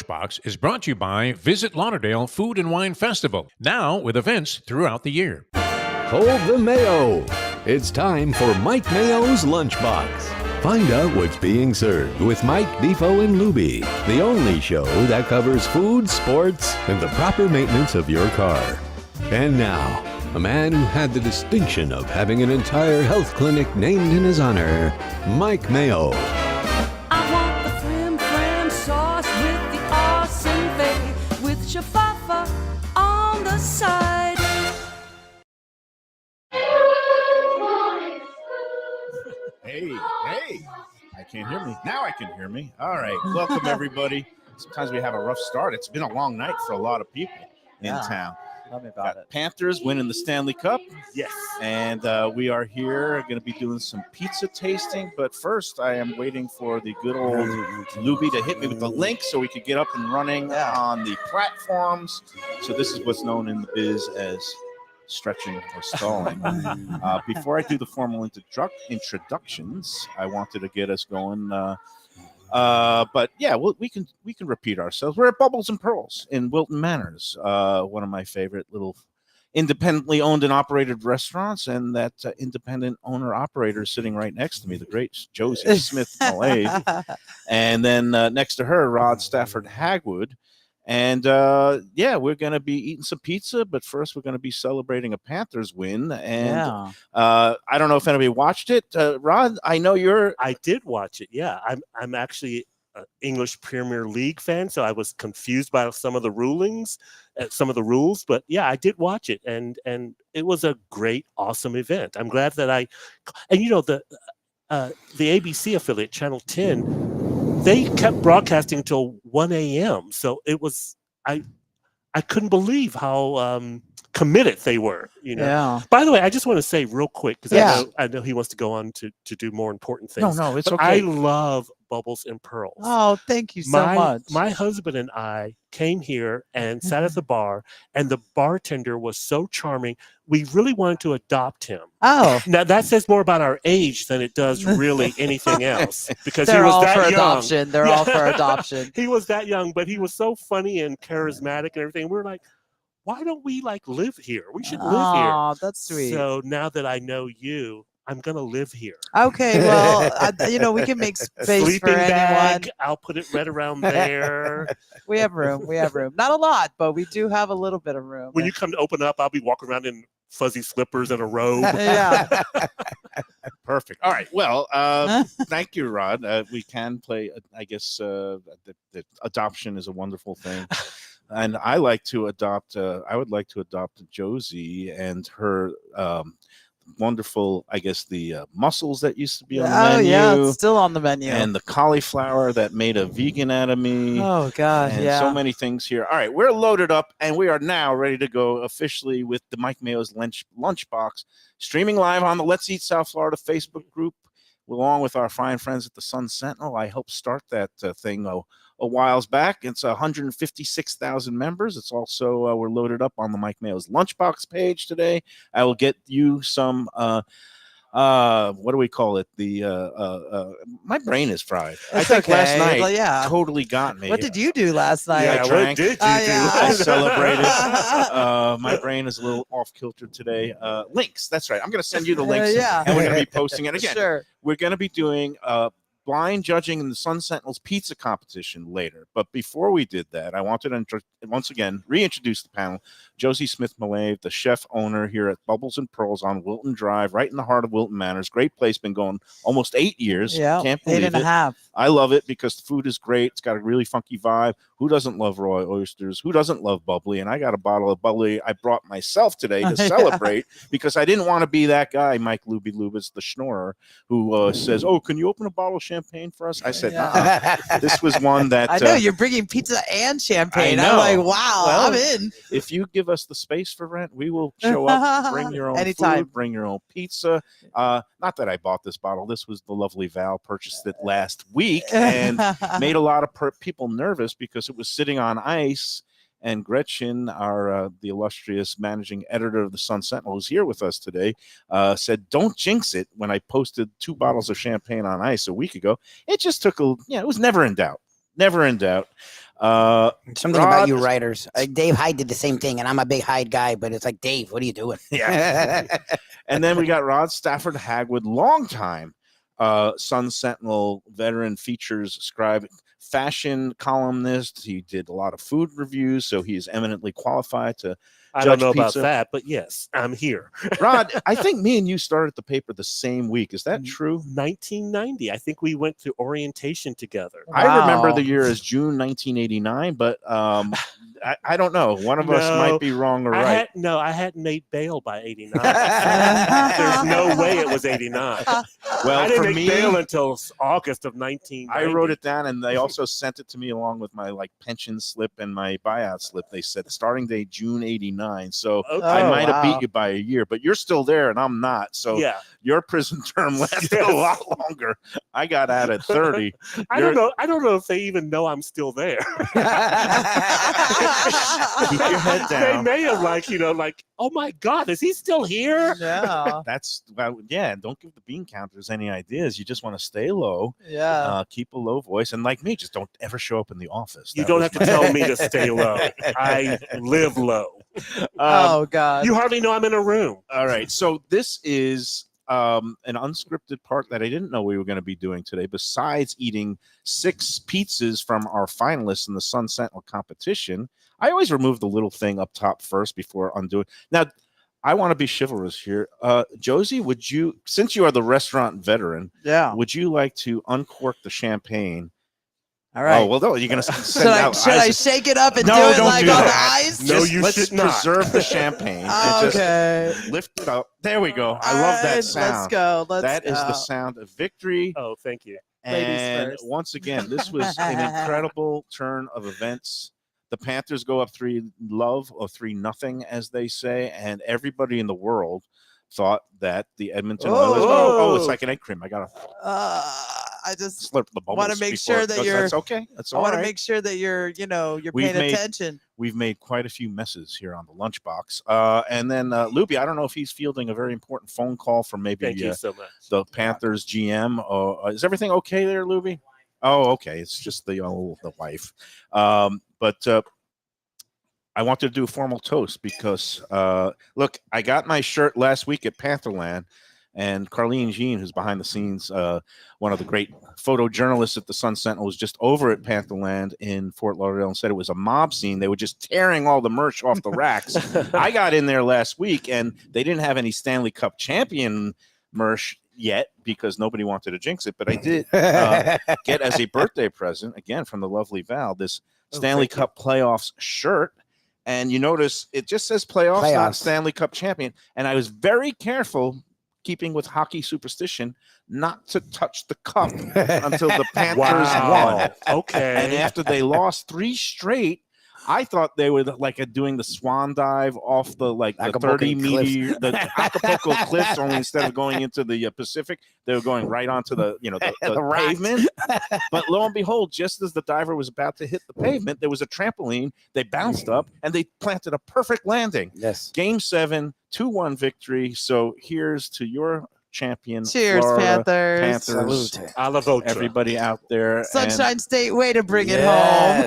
Lunchbox is brought to you by Visit Lauderdale Food and Wine Festival, now with events throughout the year. Hold the mayo. It's time for Mike Mayo's Lunchbox. Find out what's being served with Mike, Beefo, and Luby, the only show that covers food, sports, and the proper maintenance of your car. And now, a man who had the distinction of having an entire health clinic named in his honor, Mike Mayo. I want the flim flam sauce with the awesome fave, with shafafa on the side. Hey, I can't hear me. Now I can hear me. All right. Welcome, everybody. Sometimes we have a rough start. It's been a long night for a lot of people in town. Tell me about it. Panthers winning the Stanley Cup. Yes. And we are here going to be doing some pizza tasting. But first, I am waiting for the good old Luby to hit me with the link so we could get up and running on the platforms. So this is what's known in the biz as stretching or stalling. Before I do the formal introductions, I wanted to get us going. But yeah, we can repeat ourselves. We're at Bubbles and Pearls in Wilton Manors, one of my favorite little independently owned and operated restaurants, and that independent owner operator sitting right next to me, the great Josie Smith Malave, and then next to her, Rod Stafford Hagwood. And we're going to be eating some pizza, but first we're going to be celebrating a Panthers win. And I don't know if anybody watched it. Rod, I know I did watch it. Yeah, I'm actually an English Premier League fan, so I was confused by some of the rules. But yeah, I did watch it, and it was a great, awesome event. I'm glad that the ABC affiliate, Channel 10. They kept broadcasting until 1 a.m. So it was, I couldn't believe how committed they were. Yeah. By the way, I just want to say real quick, because I know he wants to go on to do more important things. No, it's but okay. I love Bubbles and Pearls. Oh, thank you so much. My husband and I came here and sat at the bar, and the bartender was so charming. We really wanted to adopt him. Oh. Now that says more about our age than it does really anything else, because They're he was all that for young. adoption. They're all for adoption. He was that young, but he was so funny and charismatic and everything. We were like, why don't we live here? We should live here. Oh, that's sweet. So now that I know you, I'm gonna live here. Okay, well, we can make space Sleeping for anyone. bag, I'll put it right around there. We have room. Not a lot, but we do have a little bit of room. When you come to open up, I'll be walking around in fuzzy slippers and a robe. Yeah. Perfect. All right. Well, thank you, Rod. We can play. I guess the adoption is a wonderful thing, and I like to adopt. I would like to adopt Josie and her wonderful. I guess the mussels that used to be on the menu. Oh yeah, it's still on the menu. And the cauliflower that made a vegan out of me. Oh God, and yeah. so many things here. All right, we're loaded up, and we are now ready to go officially with the Mike Mayo's Lunchbox, streaming live on the Let's Eat South Florida Facebook group, along with our fine friends at the Sun-Sentinel. I helped start that thing a whiles back. It's 156,000 members. It's also we're loaded up on the Mike Mayo's Lunchbox page today. I will get you some what do we call it? My brain is fried. That's I think okay. last night Totally got me. What did you do last night? I drank. What did you do? I celebrated. My brain is a little off kilter today. Links. That's right. I'm going to send you the links, and we're going to be posting it again. Sure. We're going to be doing blind judging in the Sun-Sentinel's pizza competition later. But before we did that, I wanted to once again reintroduce the panel. Josie Smith Malave, the chef owner here at Bubbles and Pearls on Wilton Drive, right in the heart of Wilton Manors. Great place, been going almost 8 years. Yeah, Can't believe 8.5. I love it because the food is great. It's got a really funky vibe. Who doesn't love raw oysters? Who doesn't love bubbly? And I got a bottle of bubbly I brought myself today to celebrate because I didn't want to be that guy, Mike Luby Lubitz, the schnorrer, who says, "Oh, can you open a bottle of champagne for us?" I said, This was one that I know you're bringing pizza and champagne. I'm like, wow, well, I'm in. If you give us the space for rent, we will show up. Bring your own food. Bring your own pizza. Not that I bought this bottle. This was the lovely Val purchased it last week and made a lot of people nervous because it was sitting on ice. And Gretchen, the illustrious managing editor of the Sun-Sentinel, who's here with us today, said, "Don't jinx it." When I posted 2 bottles of champagne on ice a week ago, it just took it was never in doubt. Never in doubt. Something about you writers. Dave Hyde did the same thing, and I'm a big Hyde guy, but it's like, Dave, what are you doing? Yeah. And then we got Rod Stafford Hagwood, longtime Sun-Sentinel veteran, features scribe, fashion columnist. He did a lot of food reviews, so he is eminently qualified to I don't know pizza. about that, but yes, I'm here. Rod, I think me and you started the paper the same week. Is that true? 1990. I think we went to orientation together. I remember the year as June 1989, but I don't know. One of us might be wrong or right. I hadn't made bail by 89. There's no way it was 89. Well, I didn't for make me, bail until August of 1990. I wrote it down, and they also sent it to me along with my pension slip and my buyout slip. They said starting date June 89. So I might have beat you by a year, but you're still there and I'm not. So your prison term lasted a lot longer. I got out at 30. I don't know if they even know I'm still there. Keep your head down. They may have oh my God, is he still here? Yeah. Don't give the bean counters any ideas. You just want to stay low. Yeah. Keep a low voice. And like me, just don't ever show up in the office. You don't have to tell me to stay low. I live low. Oh God. You hardly know I'm in a room. All right. So this is an unscripted part that I didn't know we were going to be doing today. Besides eating 6 pizzas from our finalists in the Sun-Sentinel competition, I always remove the little thing up top first before undoing. Now, I want to be chivalrous here. Josie, would you, since you are the restaurant veteran, would you like to uncork the champagne? All right. Oh, well, no, you're going to should I shake it up and do it don't like do on the that. ice? No, let's preserve the champagne. Okay. Just lift it up. There we go. I love that sound. Let's go. That is the sound of victory. Oh, thank you. And once again, this was an incredible turn of events. The Panthers go up 3-0 or 3-0, as they say, and everybody in the world thought that the Edmonton Oilers. Oh, it's like an egg cream. I gotta. I just slurp the bubbles. Want to make sure that you're. That's okay. That's all I want right. to make sure that you're paying attention. We've made quite a few messes here on the Lunchbox. And then Luby, I don't know if he's fielding a very important phone call from maybe Thank you so much. The Panthers GM. Is everything okay there, Luby? Oh, okay. It's just the wife. But I wanted to do a formal toast because, look, I got my shirt last week at Pantherland, and Carlene Jean, who's behind the scenes, one of the great photojournalists at the Sun-Sentinel, was just over at Pantherland in Fort Lauderdale and said it was a mob scene. They were just tearing all the merch off the racks. I got in there last week, and they didn't have any Stanley Cup champion merch yet because nobody wanted to jinx it, but I did get as a birthday present, again, from the lovely Val, this Stanley Cup playoffs shirt. And you notice it just says playoffs, not Stanley Cup champion. And I was very careful, keeping with hockey superstition, not to touch the cup until the Panthers won. Okay. And after they lost 3 straight, I thought they were doing the swan dive off the 30-meter, the Acapulco cliffs. Only instead of going into the Pacific, they were going right onto the pavement. But lo and behold, just as the diver was about to hit the pavement, there was a trampoline. They bounced up and they planted a perfect landing. Yes. Game 7, 2-1 victory. So here's to your champion. Cheers, Florida Panthers. Panthers. Everybody out there. Sunshine State, way to bring it home.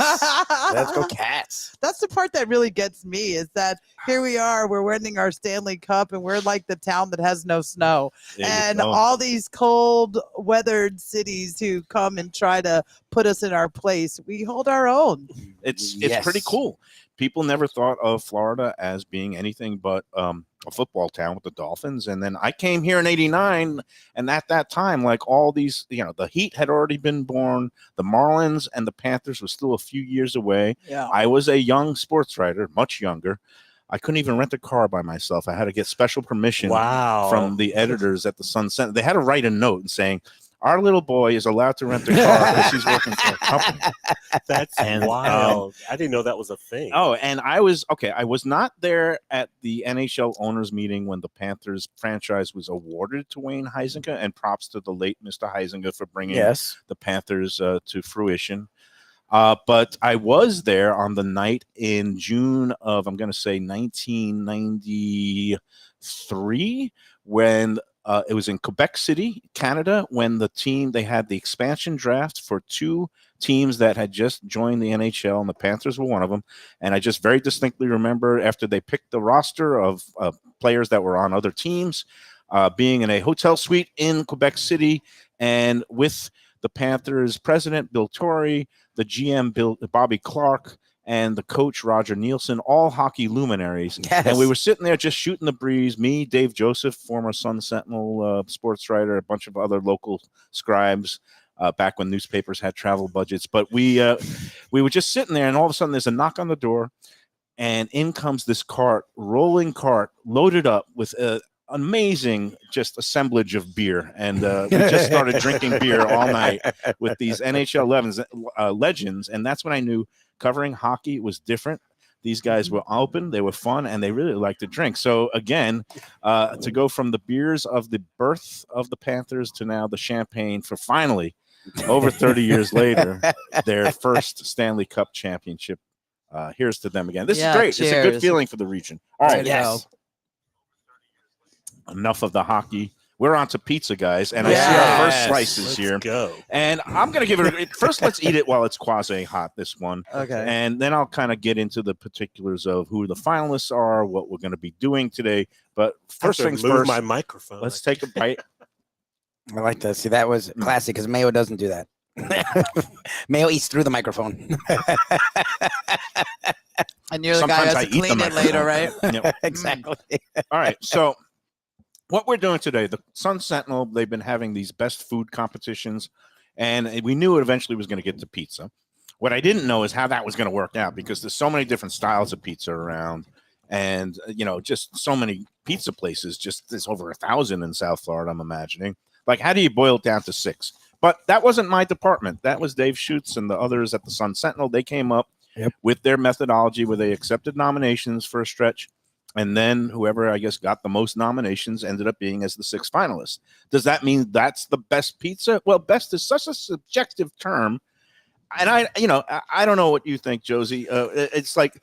Let's go Cats. That's the part that really gets me is that here we are, we're winning our Stanley Cup, and we're like the town that has no snow. And all these cold weathered cities who come and try to put us in our place, we hold our own. It's pretty cool. People never thought of Florida as being anything but a football town with the Dolphins. And then I came here in 89, and at that time, like all these, the Heat had already been born. The Marlins and the Panthers were still a few years away. Yeah. I was a young sports writer, much younger. I couldn't even rent a car by myself. I had to get special permission from the editors at the Sun-Sentinel. They had to write a note and saying, our little boy is allowed to rent a car because he's working for a company. That's wild. I didn't know that was a thing. Oh, and I was not there at the NHL owners meeting when the Panthers franchise was awarded to Wayne Huizenga, and props to the late Mr. Huizenga for bringing the Panthers to fruition. But I was there on the night in June of, I'm going to say 1993, when It was in Quebec City, Canada, when they had the expansion draft for 2 teams that had just joined the NHL, and the Panthers were one of them. And I just very distinctly remember after they picked the roster of players that were on other teams, being in a hotel suite in Quebec City, and with the Panthers president, Bill Torrey, the GM, Bobby Clark, and the coach, Roger Nielsen, all hockey luminaries. Yes. And we were sitting there just shooting the breeze, me, Dave Joseph, former Sun-Sentinel sports writer, a bunch of other local scribes, back when newspapers had travel budgets. But we were just sitting there, and all of a sudden there's a knock on the door, and in comes this rolling cart, loaded up with amazing just assemblage of beer, and we just started drinking beer all night with these NHL legends, and that's when I knew covering hockey was different. These guys were open, they were fun, and they really liked to drink. So again, to go from the beers of the birth of the Panthers to now the champagne for finally, over 30 years later, their first Stanley Cup championship. Here's to them again. This is great. Cheers. It's a good feeling for the region. All right. Yes. Enough of the hockey. We're on to pizza, guys, and I see our first slices Let's here. Go. And I'm going to give it first. Let's eat it while it's quasi hot. This one, Okay. and then I'll kind of get into the particulars of who the finalists are, what we're going to be doing today. But first things move first, my microphone. let's take a bite. I like that. See, that was classic because Mayo doesn't do that. Mayo eats through the microphone. And you're the guy Sometimes who has I to eat the clean it later, right? Yep. Exactly. All right, so what we're doing today, the Sun-Sentinel, they've been having these best food competitions, and we knew it eventually was going to get to pizza. What I didn't know is how that was going to work out, because there's so many different styles of pizza around, and just so many pizza places. Just there's over 1,000 in South Florida, I'm imagining. Like, how do you boil it down to 6? But that wasn't my department. That was Dave Schutz and the others at the Sun-Sentinel. They came up with their methodology where they accepted nominations for a stretch, and then whoever, I guess, got the most nominations ended up being as the 6th finalist. Does that mean that's the best pizza? Well, best is such a subjective term. And I don't know what you think, Josie. It's like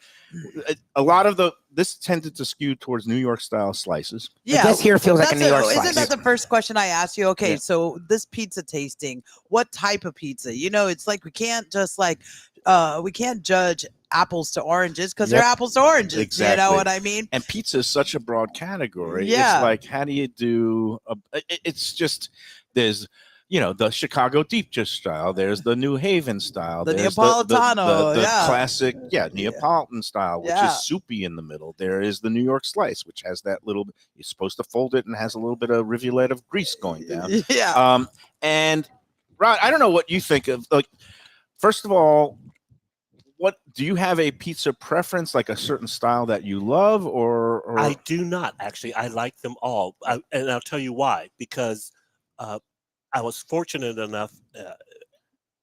a lot of this tended to skew towards New York style slices. Yeah, this here feels like a New York slice. Isn't that the first question I asked you? Okay, so this pizza tasting, what type of pizza? It's like we can't just we can't judge apples to oranges because they're apples to oranges. Exactly. You know what I mean? And pizza is such a broad category. Yeah. It's like, how do you do? It's just there's. The Chicago deep dish style. There's the New Haven style. The There's Neapolitano, the classic, Neapolitan style, which Yeah. is soupy in the middle. There is the New York slice, which has that little. You're supposed to fold it and has a little bit of rivulet of grease going down. Yeah. And Rod, I don't know what you think of. Like, first of all, what do you have a pizza preference, like a certain style that you love, or? I do not actually. I like them all, and I'll tell you why. Because I was fortunate enough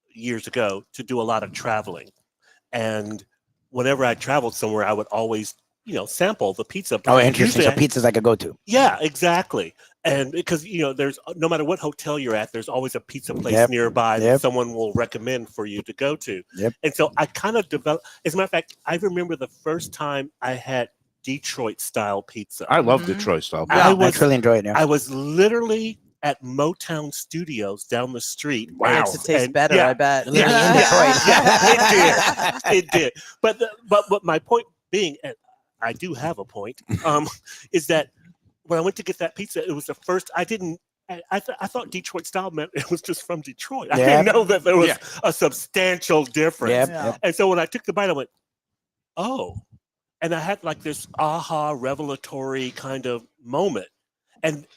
years ago to do a lot of traveling, and whenever I traveled somewhere, I would always, sample the pizza. Oh, interesting. Usually So pizza's like a go-to. Yeah, exactly. And because there's no matter what hotel you're at, there's always a pizza place nearby that someone will recommend for you to go to. Yep. And so I kind of developed. As a matter of fact, I remember the first time I had Detroit style pizza. I love Detroit style. I truly enjoy it. Yeah. I was literally at Motown Studios down the street. Wow. Makes it taste better, yeah, I bet. Literally in Detroit. It did. But my point being, and I do have a point, is that when I went to get that pizza, it was the first. I thought Detroit style meant it was just from Detroit. I didn't know that there was a substantial difference. Yeah. And so when I took the bite, I went, oh. And I had like this aha revelatory kind of moment. And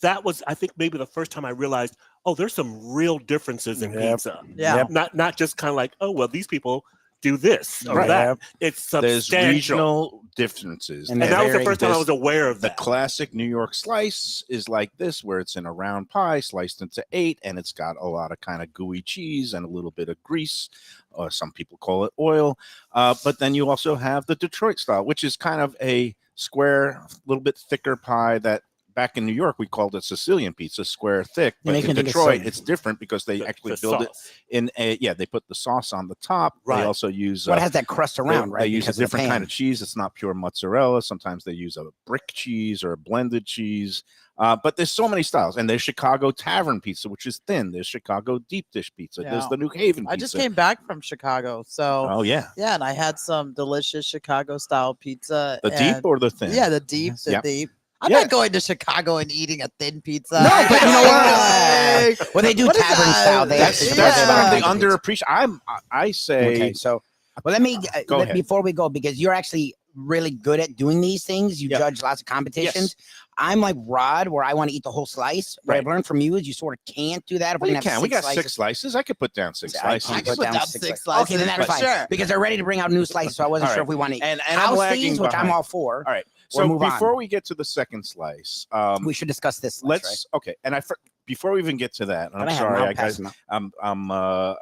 that was, I think, maybe the first time I realized, oh, there's some real differences in pizza. Yeah. Not just kind of like, oh, well, these people do this or Right. that. It's substantial. There's regional differences. And And that was the very first time I was aware of The that. classic New York slice is like this, where it's in a round pie sliced into 8, and it's got a lot of kind of gooey cheese and a little bit of grease, or some people call it oil. But then you also have the Detroit style, which is kind of a square, a little bit thicker pie that back in New York, we called it Sicilian pizza, square thick. But makes in me think it's Detroit, so- it's different because they actually The build sauce. it in a, they put the sauce on the top. Right. They also use, What has that crust around, right? They use a because of the different pan. kind of cheese. It's not pure mozzarella. Sometimes they use a brick cheese or a blended cheese. But there's so many styles. And there's Chicago Tavern Pizza, which is thin. There's Chicago Deep Dish Pizza. There's Yeah. the New Haven Pizza. I just came back from Chicago, so Oh, yeah. yeah, and I had some delicious Chicago style pizza. The deep and- or the thin? Yeah, the deep, the Yep. deep. I'm Yeah. not going to Chicago and eating a thin pizza. No, but you know Like, what? Well, they do what is tavern that? style. They That's actually that's do one of the pizza. underappreciated. I say Okay, so well, let me Go ahead. before we go, because you're actually really good at doing these things. You Yep. judge lots of competitions. I'm like Rod, where I want to eat the whole slice. What I've Right. learned from you is you sort of can't do that. If well, we're you gonna have can. We got slices. 6 slices. I could put down 6 I slices. can't I put put down down 6 six slices. Okay, then slices, that's for fine. sure. Because they're ready to bring out new slices, so I wasn't All sure right. if we want to And I'm house lagging these, which I'm behind. all for. All right. Or So move on. before we get to the second slice, We should discuss this. Slice, let's okay. And before we even get to that, and Right? I'm sorry, I pass guys, them out.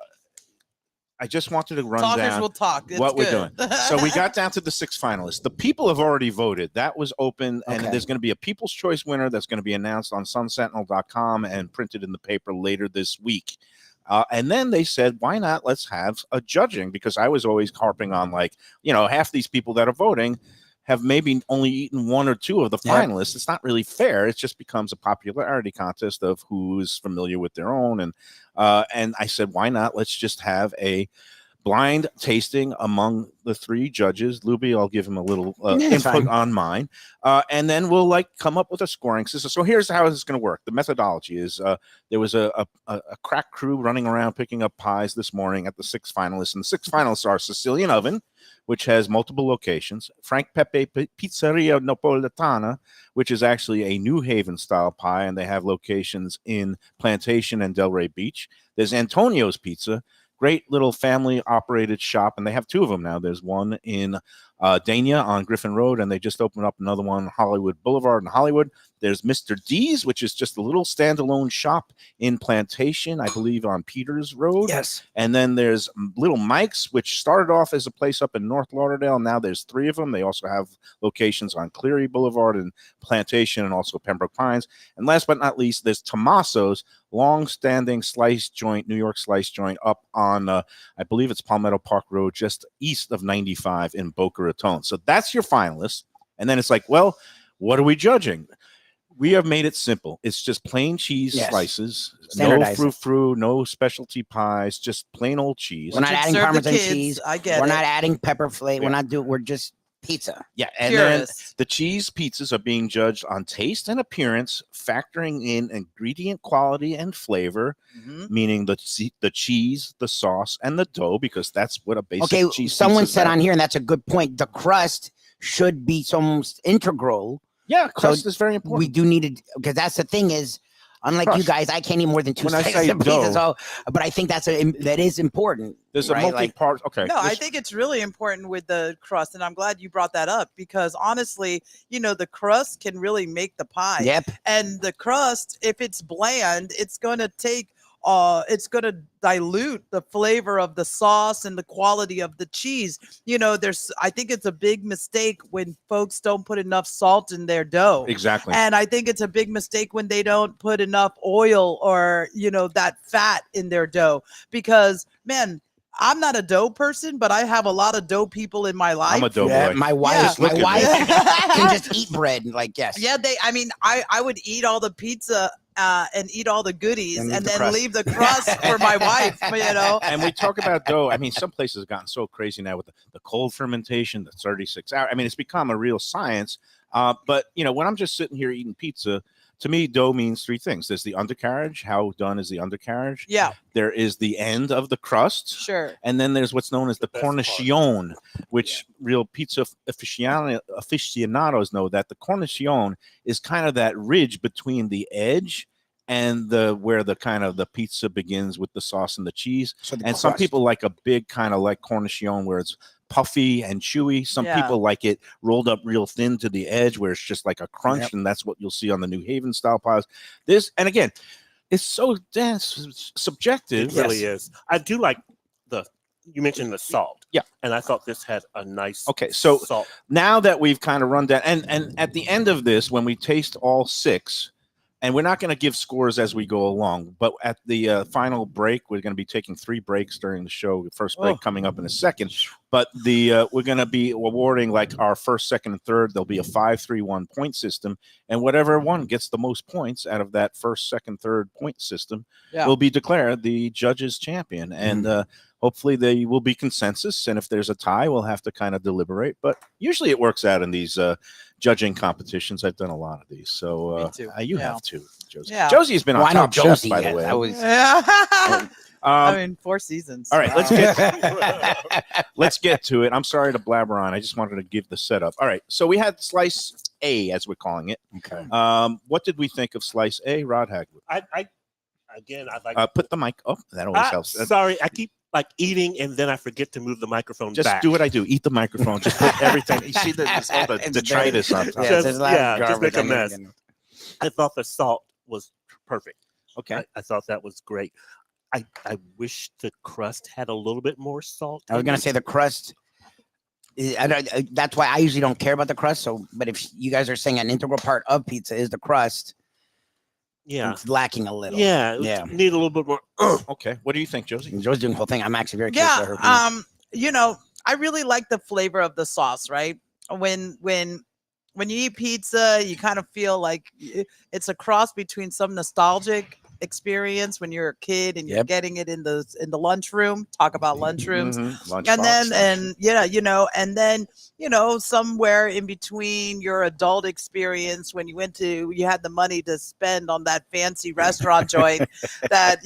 I just wanted to run Talkers down will talk. It's what we're good. doing. So we got down to the 6 finalists. The people have already voted. That was open, and Okay. there's going to be a People's Choice winner that's going to be announced on sunsentinel.com and printed in the paper later this week. And then they said, why not? Let's have a judging, because I was always harping on, like, half these people that are voting have maybe only eaten 1 or 2 of the Yep. finalists. It's not really fair. It just becomes a popularity contest of who is familiar with their own. And I said, why not? Let's just have a blind tasting among the 3 judges. Luby, I'll give him a little Yeah, it's input fine. on mine. And then we'll come up with a scoring system. So here's how this is going to work. The methodology is there was a crack crew running around picking up pies this morning at the 6 finalists. And the 6 finalists are Sicilian Oven, which has multiple locations, Frank Pepe Pizzeria Napoletana, which is actually a New Haven style pie, and they have locations in Plantation and Delray Beach. There's Antonio's Pizza, great little family operated shop, and they have 2 of them now. There's one in Dania on Griffin Road, and they just opened up another one on Hollywood Boulevard in Hollywood. There's Mr. D's, which is just a little standalone shop in Plantation, I believe on Peters Road. Yes. And then there's Little Mike's, which started off as a place up in North Lauderdale. Now there's 3 of them. They also have locations on Cleary Boulevard and Plantation, and also Pembroke Pines. And last but not least, there's Tommaso's, long-standing slice joint, New York slice joint, up on, I believe it's Palmetto Park Road, just east of 95 in Boca Raton. So that's your finalists. And then it's like, well, what are we judging? We have made it simple. It's just plain cheese Yes. slices, no Standardized. frou-frou, no specialty pies, just plain old cheese. We're not Should adding serve the Parmesan kids. cheese. I get We're it. not adding pepper flake. Yeah. We're not doing. We're just pizza. Yeah, and then Purists. the cheese pizzas are being judged on taste and appearance, factoring in ingredient quality and flavor, Mhm. meaning the cheese, the sauce, and the dough, because that's what a basic Okay, cheese someone pizza is said about. on here, and that's a good point. The crust should be almost integral. Yeah, crust is very important. We do need to, because that's the thing is, unlike you Crust. guys, I can't eat more than 2 When I slices say of pizza. dough- So, but I think that is important. There's right? a multi-part. Okay. No, I there's- think it's really important with the crust, and I'm glad you brought that up because honestly, the crust can really make the pie. Yep. And the crust, if it's bland, it's going to it's going to dilute the flavor of the sauce and the quality of the cheese. I think it's a big mistake when folks don't put enough salt in their dough. Exactly. And I think it's a big mistake when they don't put enough oil or, that fat in their dough because, man, I'm not a dough person, but I have a lot of dough people in my life. I'm a dough Yeah, boy. my wife, Look my at wife me. can just eat bread. Like, yes. Yeah, I would eat all the pizza and eat all the goodies And and, leave the then crust. leave the crust for my wife, And we talk about dough. I mean, some places have gotten so crazy now with the cold fermentation, the 36 hour. I mean, it's become a real science. But, when I'm just sitting here eating pizza, to me, dough means 3 things. There's the undercarriage. How done is the undercarriage? Yeah, There is the end of the crust. sure. And then there's what's known as the best part. cornicione, which real pizza aficionados know that the cornicione is kind of that ridge between the edge and where the kind of the pizza begins with the sauce and the cheese. So the And some crust. people like a big kind of like cornicione where it's puffy and chewy. Some Yeah. people like it rolled up real thin to the edge where it's just like a crunch. Yep. And that's what you'll see on the New Haven style pies. And again, it's so dense, subjective. It really is. I do like you mentioned the salt. Yeah. And I thought this had a nice so salt. now that we've kind of run down, and at the end of this, when we taste all 6, and we're not going to give scores as we go along, but at the final break, we're going to be taking 3 breaks during the show. The first break coming up in a second, but we're going to be awarding like our first, second, and third. There'll be a 5-3-1 point system, and whatever one gets the most points out of that first, second, third point system will be declared the judges' champion. And hopefully they will be consensus, and if there's a tie, we'll have to kind of deliberate. But usually it works out in these judging competitions. I've done a lot of these, so Me too. you have too, Josie. Yeah. Josie's been on I know Top Chef, Josie by the has. way. I was- I mean, 4 seasons. All right, let's Wow. get to it. I'm sorry to blabber on. I just wanted to give the setup. All right, so we had slice A, as we're calling it. Okay. What did we think of slice A, Rod Hagwood? I'd like Put the mic up. That always helps. Sorry, I keep like eating and then I forget to move the microphone Just back. do what I do. Eat the microphone. Just put everything. You see all the It's detritus on top. Yeah, there's a lot of just make garbage a on mess. it. I thought the salt was perfect. Okay. I thought that was great. I wish the crust had a little bit more salt. I was in gonna it. say the crust. That's why I usually don't care about the crust. So, but if you guys are saying an integral part of pizza is the crust, Yeah. it's lacking a little. Yeah. Yeah. Need a little bit more. Okay. What do you think, Josie? Joe's doing the whole thing. I'm actually very curious. about her opinion. You know, I really like the flavor of the sauce, right? When you eat pizza, you kind of feel like it's a cross between some nostalgic experience when you're a kid and you're getting it in the lunchroom. Talk about lunchrooms. And then somewhere in between your adult experience when you had the money to spend on that fancy restaurant joint that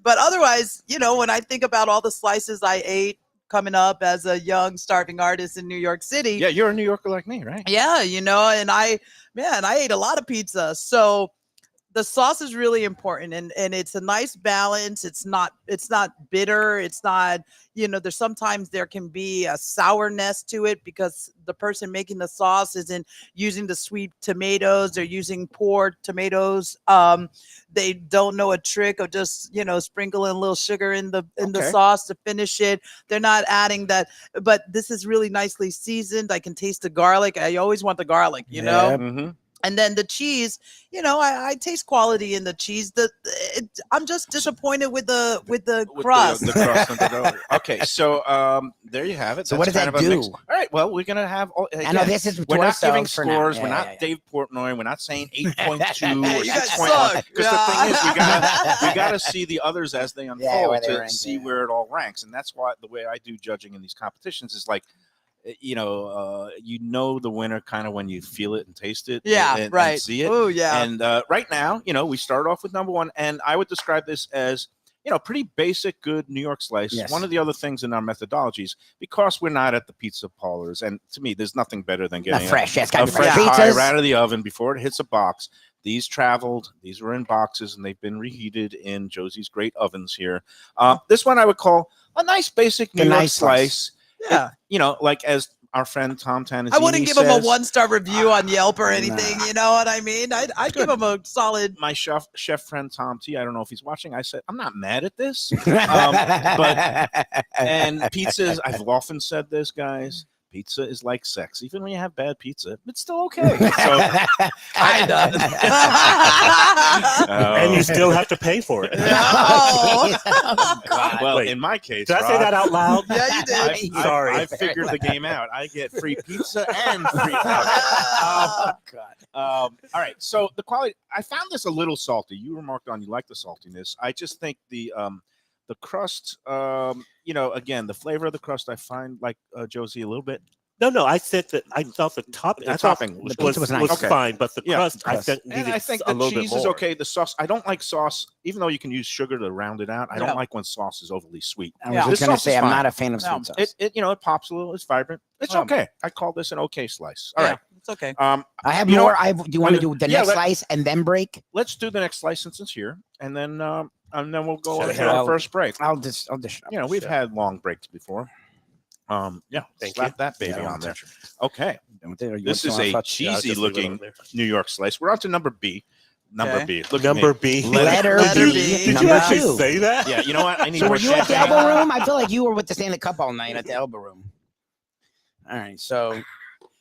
but otherwise, when I think about all the slices I ate coming up as a young starving artist in New York City. Yeah, you're a New Yorker like me, right? Yeah, and I ate a lot of pizza. So the sauce is really important, and it's a nice balance. It's not bitter. It's not, sometimes there can be a sourness to it because the person making the sauce isn't using the sweet tomatoes. They're using poor tomatoes. They don't know a trick of just, sprinkling a little sugar in the sauce to finish it. They're not adding that, but this is really nicely seasoned. I can taste the garlic. I always want the garlic, Mm-hmm. And then the cheese, I taste quality in the cheese. I'm just disappointed with the crust. The crust and the dough. Okay, so there you have it. So what does that do? All right, well, we're gonna have. I know this is We're not giving for now. scores. Yeah, we're not yeah. Dave Portnoy. We're not saying 8.2 or You guys 6.1. suck. Because the thing is, we gotta see the others as they unfold where they to rank, see yeah. where it all ranks, and that's why the way I do judging in these competitions is like. The winner kind of when you feel it and taste it, and see it. Oh yeah. And right now, we start off with number 1, and I would describe this as pretty basic, good New York slice. Yes. One of the other things in our methodologies, because we're not at the pizza parlors, and to me, there's nothing better than getting fresh. Yes, a gotta be fresh fresh. pie Pizzas. right out of the oven before it hits a box. These traveled. These were in boxes, and they've been reheated in Josie's great ovens here. This one I would call a nice basic New York nice slice. Yeah. Like as our friend Tom Tannenzini I wouldn't give him a says, 1-star review on Yelp or anything. You know what I mean? I'd give him a solid. My chef friend Tom T. I don't know if he's watching. I said I'm not mad at this, and pizzas. I've often said this, guys. Pizza is like sex. Even when you have bad pizza, it's still okay. So, And you still have to pay for it. Oh. well, Wait, in my case, Did I say that out loud? Yeah, you did. Sorry. I figured the game out. I get free pizza and free pizza. Oh, God. All right. So the quality, I found this a little salty. You remarked on you like the saltiness. I just think the crust, again, the flavor of the crust, I find like Josie a little bit. No. I said that I thought the topping was, the pizza was nice. was Okay. fine, but the Yeah. crust I Crust. think And needed I think a the little bit cheese more. is okay. The sauce, I don't like sauce, even though you can use sugar to round it out. I Yeah. don't like when sauce is overly sweet. I was Yeah. just This gonna sauce say is I'm fine. not a fan of No. sweet sauce. It pops a little. It's vibrant. It's Yeah. okay. I call this an okay slice. All Yeah, right. it's okay. I have You know more. what? Do you want to do the Yeah, next slice and then break? Let's do the next slice since it's here, and then we'll go Shut on it to our out. first break. I'll just. We've had long breaks before. Thank Slap you. that baby Yeah, on there. Okay, this is a cheesy looking New York slice. We're on to number B. Number Okay. B. Look Number at me. B. Letter Letter B. B. Did you Number actually 2. say that? Yeah, you know what? I need So more were you at the champagne. elbow room? I feel like you were with the Stanley Cup all night at the elbow room. All right, so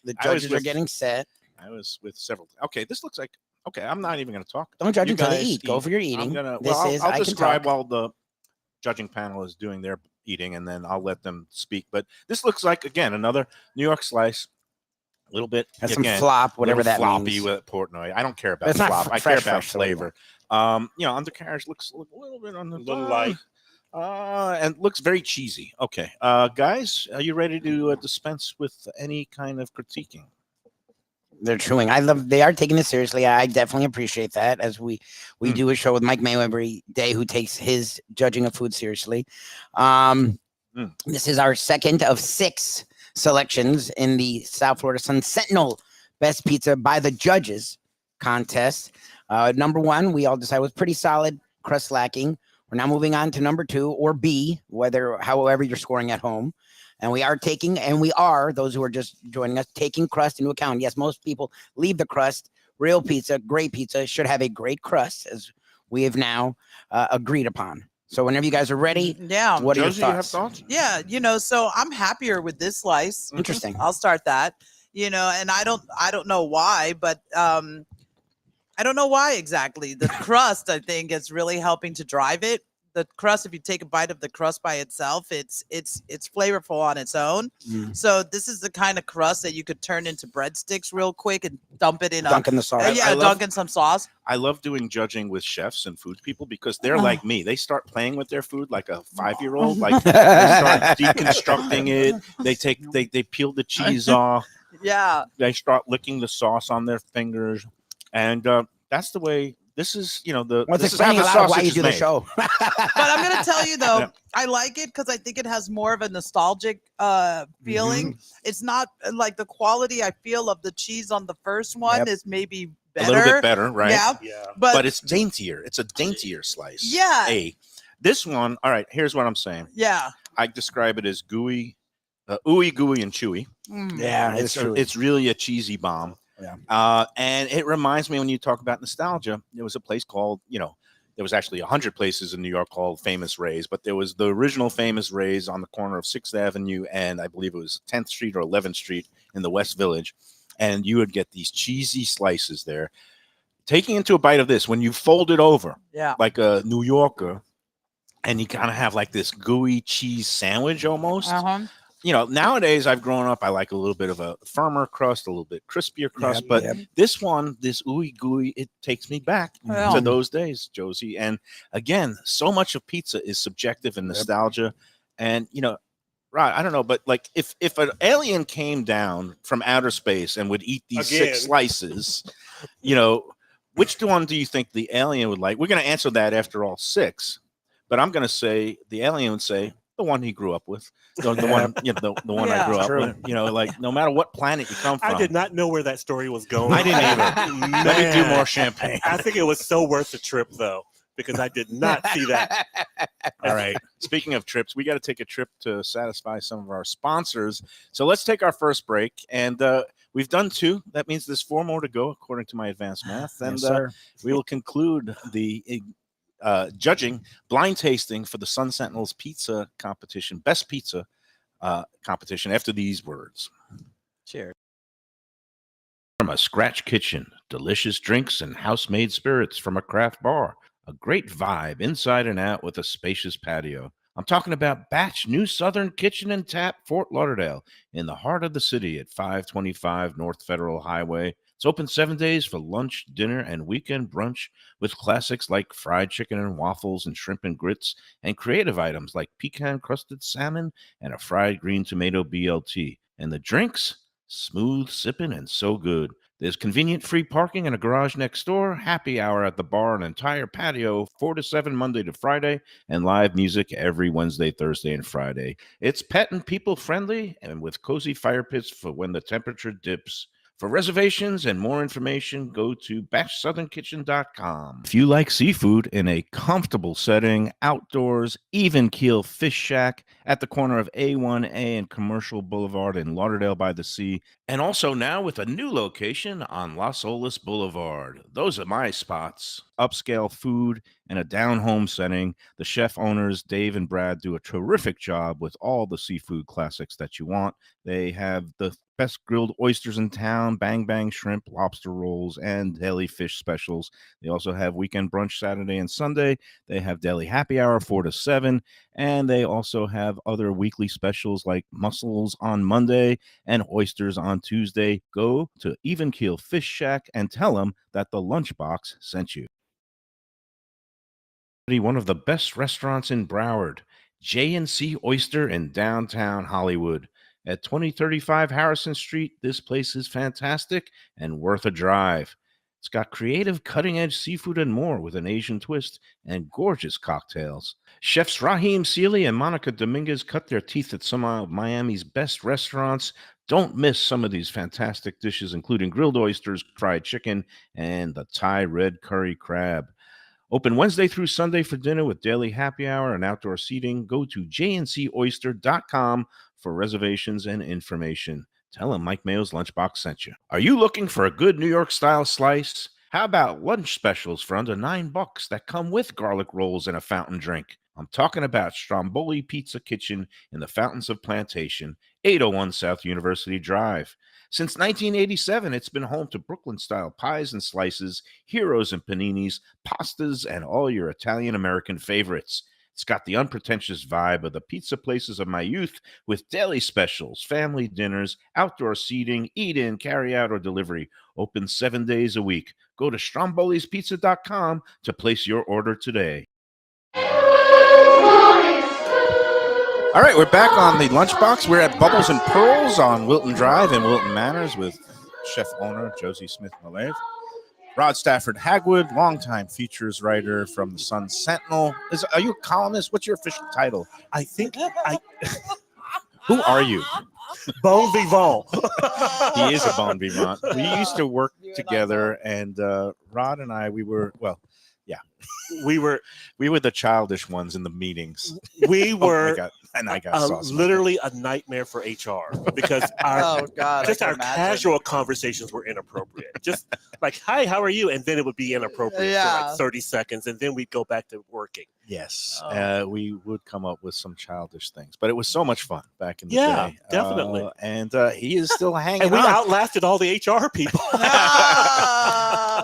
the I was judges are with- getting set. I was with several. Okay, this looks like. Okay, I'm not even going to talk. Don't judge You until they guys eat. Go for your eating. I'm gonna. This Well, is I'll I can describe talk. while the judging panel is doing their eating, and then I'll let them speak. But this looks like again another New York slice. A little bit Has again, some flop, whatever little that floppy means. with Portnoy. I don't care about It's not flop. I care fresh, about fresh, so we flavor. Undercarriage looks a little bit on the Little light. and looks very cheesy. Okay, guys, are you ready to dispense with any kind of critiquing? They're chewing. They are taking it seriously. I definitely appreciate that, as we do a show with Mike Mayo every day, who takes his judging of food seriously. This is our second of 6 selections in the South Florida Sun-Sentinel Best Pizza by the Judges contest. Number 1, we all decided was pretty solid, crust lacking. We're now moving on to number 2, or B, however you're scoring at home. And we are those who are just joining us, taking crust into account. Yes, most people leave the crust. Real pizza, great pizza, should have a great crust, as we have now agreed upon. So whenever you guys are ready, Yeah. what are your Josie, you have thoughts? thoughts? Yeah, so I'm happier with this slice. Interesting. I'll start that. And I don't know why, but I don't know why exactly. The crust, I think, is really helping to drive it. The crust, if you take a bite of the crust by itself, it's flavorful on its own. So this is the kind of crust that you could turn into breadsticks real quick and dump it in Dunk in the sauce. dunk in some sauce. I love doing judging with chefs and food people because they're like me. They start playing with their food like a 5-year-old. Like they start deconstructing it. They peel the cheese off. Yeah. They start licking the sauce on their fingers, and that's the way. This is, Well, it's this is how explaining the a lot of why sausage you is do the made. show. But I'm gonna tell you though, Yeah. I like it because I think it has more of a nostalgic feeling. It's not like the quality I feel of the cheese on the first one Yep. is maybe A better. little bit better, right? Yeah, Yeah. But it's daintier. It's a daintier slice. Yeah. This one, all right, here's what I'm saying. yeah. I describe it as gooey, ooey gooey and chewy. Yeah, It's really a cheesy bomb. Yeah. And it reminds me, when you talk about nostalgia, there was a place called, there was actually 100 places in New York called Famous Ray's, but there was the original Famous Ray's on the corner of 6th Avenue and I believe it was 10th Street or 11th Street in the West Village. And you would get these cheesy slices there. Taking into a bite of this, when you fold it over Yeah. like a New Yorker, and you kind of have like this gooey cheese sandwich almost. Uh-huh. Nowadays I've grown up, I like a little bit of a firmer crust, a little bit crispier crust, but this one, this ooey gooey, it takes me back to those days, Josie. And again, so much of pizza is subjective and nostalgia. And, right, I don't know, but like if an alien came down from outer space and would eat these 6 slices, which one do you think the alien would like? We're going to answer that after all 6, but I'm going to say the alien would say, the one he grew up with, the one, the one I grew up with. Like no matter what planet you come from. I did not know where that story was going. I didn't either. Let me do more champagne. I think it was so worth the trip though, because I did not see that. All right. Speaking of trips, we got to take a trip to satisfy some of our sponsors. So let's take our first break, and we've done 2. That means there's 4 more to go, according to my advanced math. And we will conclude the judging blind tasting for the Sun-Sentinel's pizza competition, best pizza competition, after these words. Cheers. From a scratch kitchen, delicious drinks and house-made spirits from a craft bar. A great vibe inside and out with a spacious patio. I'm talking about Batch New Southern Kitchen and Tap, Fort Lauderdale, in the heart of the city at 525 North Federal Highway. It's open 7 days for lunch, dinner, and weekend brunch with classics like fried chicken and waffles and shrimp and grits, and creative items like pecan-crusted salmon and a fried green tomato BLT. And the drinks? Smooth sipping and so good. There's convenient free parking and a garage next door, happy hour at the bar, an entire patio, 4 to 7 Monday to Friday, and live music every Wednesday, Thursday, and Friday. It's pet and people friendly and with cozy fire pits for when the temperature dips. For reservations and more information, go to batchsouthernkitchen.com. If you like seafood in a comfortable setting, outdoors, even keel fish shack at the corner of A1A and Commercial Boulevard in Lauderdale by the Sea, and also now with a new location on Las Olas Boulevard. Those are my spots. Upscale food in a down-home setting. The chef owners, Dave and Brad, do a terrific job with all the seafood classics that you want. They have the best grilled oysters in town, bang bang shrimp, lobster rolls, and deli fish specials. They also have weekend brunch Saturday and Sunday. They have deli happy hour 4 to 7, and they also have other weekly specials like mussels on Monday and oysters on Tuesday. Go to Even Keel Fish Shack and tell them that the Lunchbox sent you. One of the best restaurants in Broward, J&C Oyster in downtown Hollywood. At 2035 Harrison Street, this place is fantastic and worth a drive. It's got creative, cutting-edge seafood and more with an Asian twist and gorgeous cocktails. Chefs Raheem Seeley and Monica Dominguez cut their teeth at some of Miami's best restaurants. Don't miss some of these fantastic dishes, including grilled oysters, fried chicken, and the Thai red curry crab. Open Wednesday through Sunday for dinner with daily happy hour and outdoor seating. Go to jncoyster.com for reservations and information. Tell them Mike Mayo's Lunchbox sent you. Are you looking for a good New York-style slice? How about lunch specials for under $9 that come with garlic rolls and a fountain drink? I'm talking about Stromboli Pizza Kitchen in the Fountains of Plantation, 801 South University Drive. Since 1987, it's been home to Brooklyn-style pies and slices, heroes and paninis, pastas, and all your Italian-American favorites. It's got the unpretentious vibe of the pizza places of my youth with daily specials, family dinners, outdoor seating, eat-in, carry-out, or delivery. Open 7 days a week. Go to strombolispizza.com to place your order today. All right, we're back on the Lunchbox. We're at Bubbles and Pearls on Wilton Drive in Wilton Manors with chef owner Josie Smith-Malave. Rod Stafford Hagwood, longtime features writer from the Sun-Sentinel. Are you a columnist? What's your official title? I think Who are you? Bon vivant. He is a bon vivant. We used to work together, and Rod and I, we were the childish ones in the meetings. We were. I got sauce. Literally a nightmare for HR because our casual conversations were inappropriate. Just like, hi, how are you? And then it would be inappropriate for like 30 seconds. And then we'd go back to working. Yes. We would come up with some childish things, but it was so much fun back in the day. Yeah, definitely. And he is still hanging and we on. outlasted all the HR people.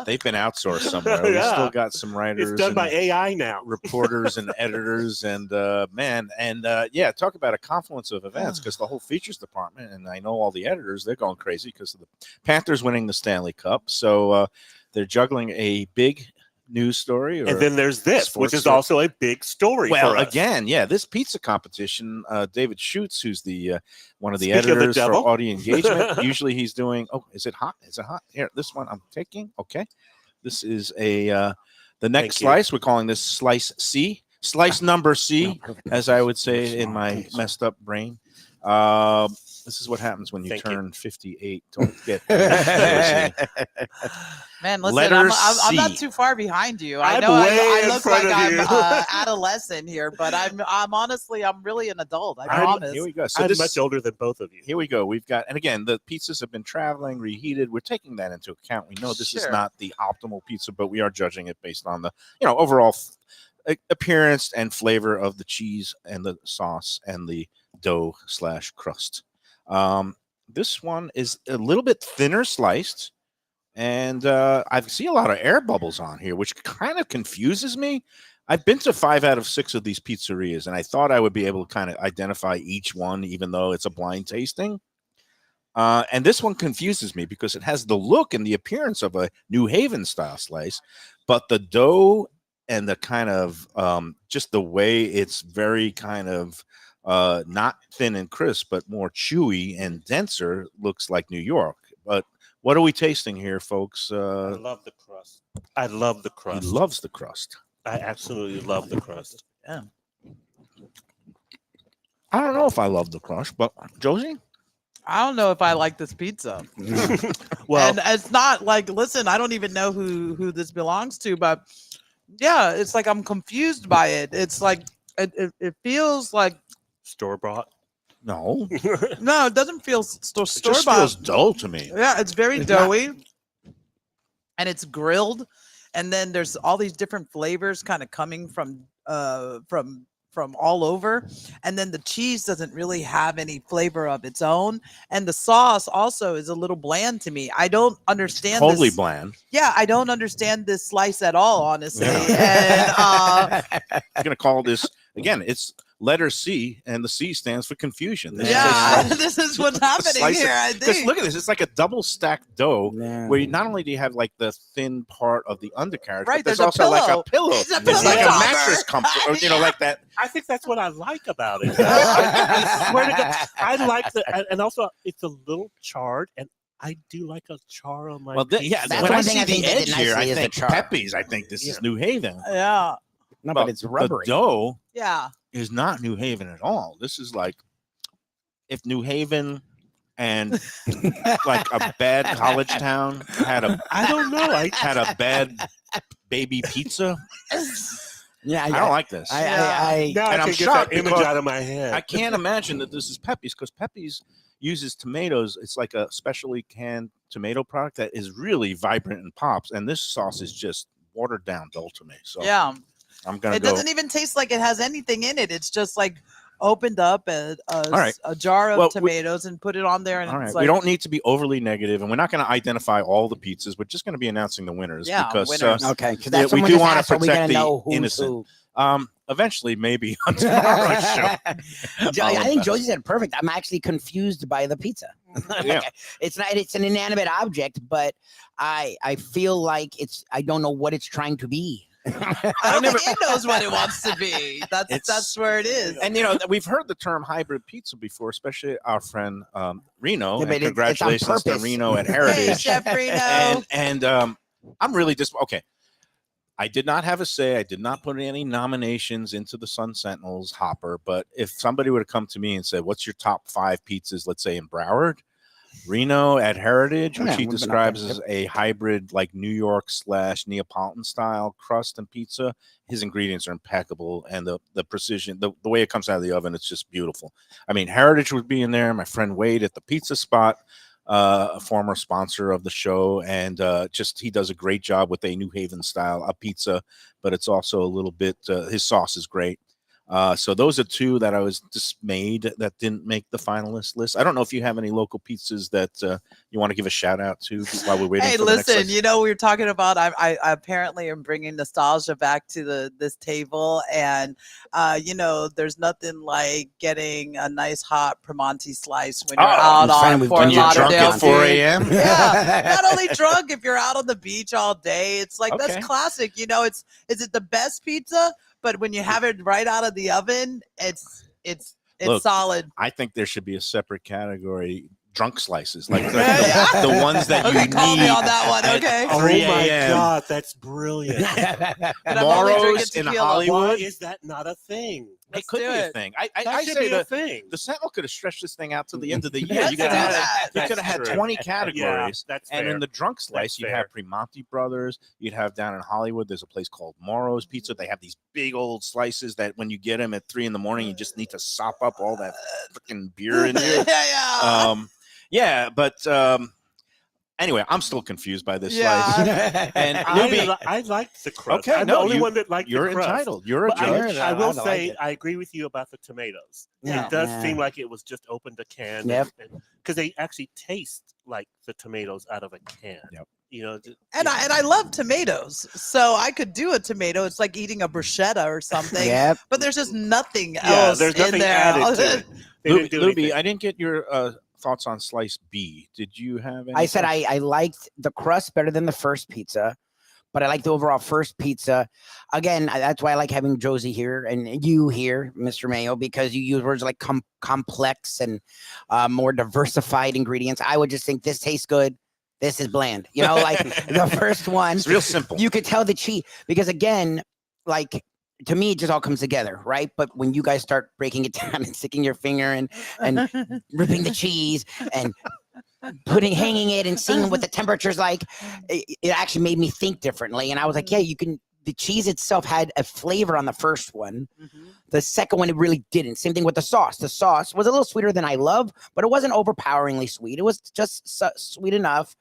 They've been outsourced somewhere. We still got some writers. It's done by AI now. Reporters and editors and talk about a confluence of events because the whole features department, and I know all the editors, they're going crazy because of the Panthers winning the Stanley Cup. So they're juggling a big news story. And then there's this, which is also a big story. Well, again, this pizza competition, David Schutz, who's the one of the editors for Audio Engagement. Usually he's doing, is it hot? Is it hot? Here, this one I'm taking. Okay. This is the next slice. We're calling this slice C. Slice number C, as I would say in my messed up brain. This is what happens when you turn 58. Don't get Man, listen, I'm not too far behind you. I know I look like I'm adolescent here, but I'm honestly, I'm really an adult. I promise. Here we go. So I'm much older than both of you. Here we go. We've got, and again, the pizzas have been traveling, reheated. We're taking that into account. We know this is not the optimal pizza, but we are judging it based on the, overall appearance and flavor of the cheese and the sauce and the dough/crust. This one is a little bit thinner sliced, and I see a lot of air bubbles on here, which kind of confuses me. I've been to 5 out of 6 of these pizzerias, and I thought I would be able to kind of identify each one, even though it's a blind tasting. And this one confuses me because it has the look and the appearance of a New Haven style slice, but the dough and the kind of just the way it's very kind of not thin and crisp, but more chewy and denser looks like New York. But what are we tasting here, folks? I love the crust. I love the crust. He loves the crust. I absolutely love the crust. Yeah. I don't know if I love the crust, but Josie? I don't know if I like this pizza. Well, And it's not like, listen, I don't even know who this belongs to, but yeah, it's like I'm confused by it. It's like it feels like store bought. No, no, it doesn't feel it store just bought. feels dull to me. Yeah, it's very It's not- doughy, and it's grilled, and then there's all these different flavors kind of coming from all over, and then the cheese doesn't really have any flavor of its own, and the sauce also is a little bland to me. I don't understand. Totally this. bland. Yeah, I don't understand this slice at all, honestly. Yeah. And I'm gonna call this again. It's letter C, and the C stands for confusion. This is a yeah, slice- this is what's happening slice of- here. I Because think. look at this. It's like a double stacked dough Yeah. where not only do you have like the thin part of the undercarriage, Right, but there's there's a also like pillow. a pillow. It's a It's pillow like a topper. mattress comfort, or, Yeah. like that. I think that's what I like about it. I swear to God, I like and also it's a little charred, and I do like a char on my. Well, yeah. That's When I one see thing I the think they did edge here, I nicely is the think char. Pepe's. I think this is New Haven. Yeah, No, but it's rubbery. The dough yeah. is not New Haven at all. This is like if New Haven and like a bad college town had a I don't know. I had a bad baby pizza. Yeah, I don't like this. I now And I I'm can get shocked that image because out of my head. I can't imagine that this is Pepe's because Pepe's uses tomatoes. It's like a specially canned tomato product that is really vibrant and pops. And this sauce is just watered down dull to me. So Yeah. I'm gonna It go. doesn't even taste like it has anything in it. It's just like opened up right. a jar of Well, tomatoes and put it on there, and All right, it's we like, don't need to be overly negative, and we're not going to identify all the pizzas. We're just going to be announcing the winners Yeah, because winners. okay, because Yeah, that's we what do just wanna asked, are we protect gonna the know who's innocent. who? Eventually maybe on tomorrow's show. I think Josie said perfect. I'm actually confused by the pizza. Yeah. It's an inanimate object, but I feel like I don't know what it's trying to be. I don't think it knows what it wants to be. That's where it is. And we've heard the term hybrid pizza before, especially our friend Reno. Yeah, And but it's on congratulations to purpose. Reno at Hey, Heritage. Chef Reno. and I'm really just okay. I did not have a say. I did not put any nominations into the Sun-Sentinel's hopper. But if somebody would have come to me and said, "What's your top 5 pizzas?" Let's say in Broward, Reno at Heritage, which Yeah, he we've been up describes there. as a hybrid, like New York / Neapolitan style crust and pizza. His ingredients are impeccable, and the precision, the way it comes out of the oven, it's just beautiful. I mean, Heritage would be in there. My friend Wade at the Pizza Spot, a former sponsor of the show, and he does a great job with a New Haven style pizza, but it's also a little bit. His sauce is great. So those are 2 that I was dismayed that didn't make the finalist list. I don't know if you have any local pizzas that you want to give a shout out to while we're waiting. Hey, for the next listen, list. we were talking about. I apparently am bringing nostalgia back to this table, and there's nothing like getting a nice hot Primanti slice when you're out I'm saying on we've Fort done when you're drunk Lauderdale. at 4 dude. a.m. Yeah, not only drunk, if you're out on the beach all day, it's like Okay. that's classic. Is it the best pizza? But when you have it right out of the oven, it's Look, solid. I think there should be a separate category. Drunk slices, like Yeah. the ones that Okay, you call me need on that one, at okay. Oh 3 my a.m. God, that's brilliant. But I'm only drinking Tomorrow's in tequila. Why Hollywood. is that not a thing? It Let's could do be a it. thing. That I should say be a that thing. the Sentinel could have stretched this thing out to the end of the year. Let's You could do have that. had That's 20 true. categories. Yeah, that's And fair. in the drunk slice, you have Primanti Brothers. You'd have down in Hollywood, there's a place called Moro's Pizza. They have these big old slices that when you get them at 3 in the morning, you just need to sop up all that freaking beer in you. Yeah. But anyway, I'm still confused by this Yeah. slice. And Luby, I liked the crust. Okay, I'm no, the only you- one that liked you're the crust. entitled. You're a But judge. I will like say it. I agree with you about the tomatoes. Yeah. It does Yeah. seem like it was just opened a can. Yep. Because they actually taste like the tomatoes out of a can. Yep. And I love tomatoes, so I could do a tomato. It's like eating a bruschetta or something. Yep. But there's just nothing Yeah, else there's nothing in there. added to it. They didn't do Luby, anything. I didn't get your thoughts on slice B. Did you have any? I said thoughts? I liked the crust better than the first pizza, but I like the overall first pizza. Again, that's why I like having Josie here and you here, Mr. Mayo, because you use words like complex and more diversified ingredients. I would just think this tastes good. This is bland. Like the first one. It's real simple. You could tell the cheese because again, like to me, it just all comes together, right? But when you guys start breaking it down and sticking your finger and ripping the cheese and hanging it and seeing what the temperature's like, it actually made me think differently. And I was like, yeah, the cheese itself had a flavor on the first one. The second one, it really didn't. Same thing with the sauce. The sauce was a little sweeter than I love, but it wasn't overpoweringly sweet. It was just sweet enough.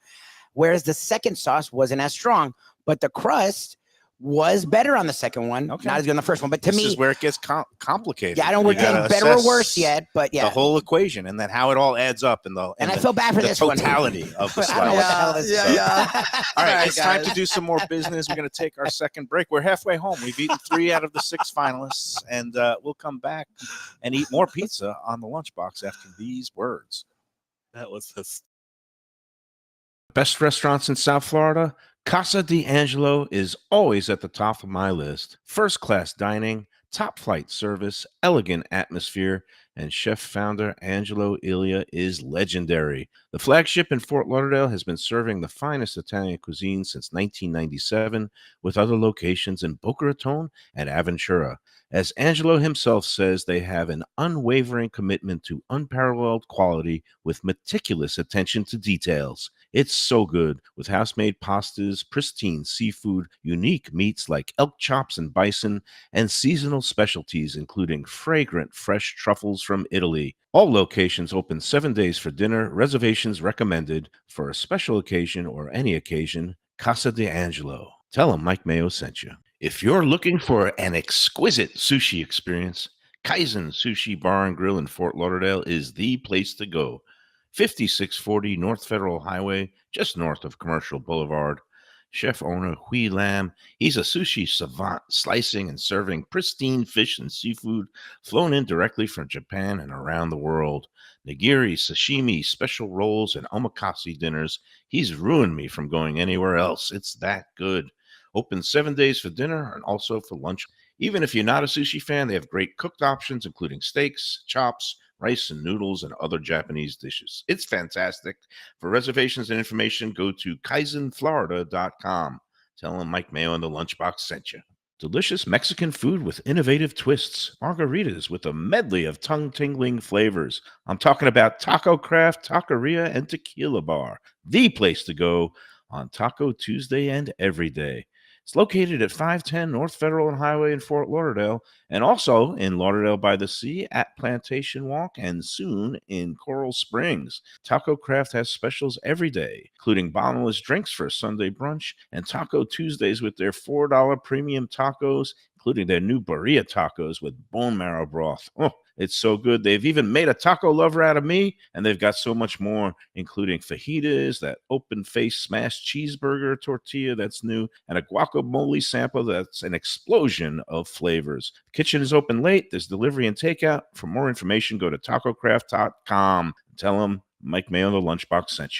Whereas the second sauce wasn't as strong, but the crust was better on the second one, not as good on the first one. But to me, this is where it gets complicated. Yeah, I don't know we're getting better or worse yet, but yeah, the whole equation and then how it all adds up and I feel bad for this totality of the I don't know what the hell this is. All right, it's time to do some more business. We're going to take our second break. We're halfway home. We've eaten 3 out of the 6 finalists, and we'll come back and eat more pizza on the Lunchbox after these words. That was just Best restaurants in South Florida? Casa d'Angelo is always at the top of my list. First-class dining, top-flight service, elegant atmosphere, and chef-founder Angelo Ilia is legendary. The flagship in Fort Lauderdale has been serving the finest Italian cuisine since 1997, with other locations in Boca Raton and Aventura. As Angelo himself says, they have an unwavering commitment to unparalleled quality with meticulous attention to details. It's so good, with house-made pastas, pristine seafood, unique meats like elk chops and bison, and seasonal specialties including fragrant fresh truffles from Italy. All locations open 7 days for dinner. Reservations recommended. For a special occasion or any occasion, Casa d'Angelo. Tell them Mike Mayo sent you. If you're looking for an exquisite sushi experience, Kaizen Sushi Bar and Grill in Fort Lauderdale is the place to go. 5640 North Federal Highway, just north of Commercial Boulevard. Chef owner Hui Lam, he's a sushi savant, slicing and serving pristine fish and seafood flown in directly from Japan and around the world. Nigiri, sashimi, special rolls, and omakase dinners. He's ruined me from going anywhere else. It's that good. Open 7 days for dinner and also for lunch. Even if you're not a sushi fan, they have great cooked options, including steaks, chops, rice and noodles, and other Japanese dishes. It's fantastic. For reservations and information, go to kaizenflorida.com. Tell them Mike Mayo and the Lunchbox sent you. Delicious Mexican food with innovative twists. Margaritas with a medley of tongue-tingling flavors. I'm talking about Taco Craft, Taqueria, and Tequila Bar. The place to go on Taco Tuesday and every day. It's located at 510 North Federal and Highway in Fort Lauderdale, and also in Lauderdale by the Sea at Plantation Walk, and soon in Coral Springs. Taco Craft has specials every day, including bottomless drinks for a Sunday brunch, and Taco Tuesdays with their $4 premium tacos, including their new burrito tacos with bone marrow broth. Oh, it's so good. They've even made a taco lover out of me, and they've got so much more, including fajitas, that open-faced smashed cheeseburger tortilla that's new, and a guacamole sample that's an explosion of flavors. The kitchen is open late. There's delivery and takeout. For more information, go to tacocraft.com. Tell them Mike Mayo the Lunchbox sent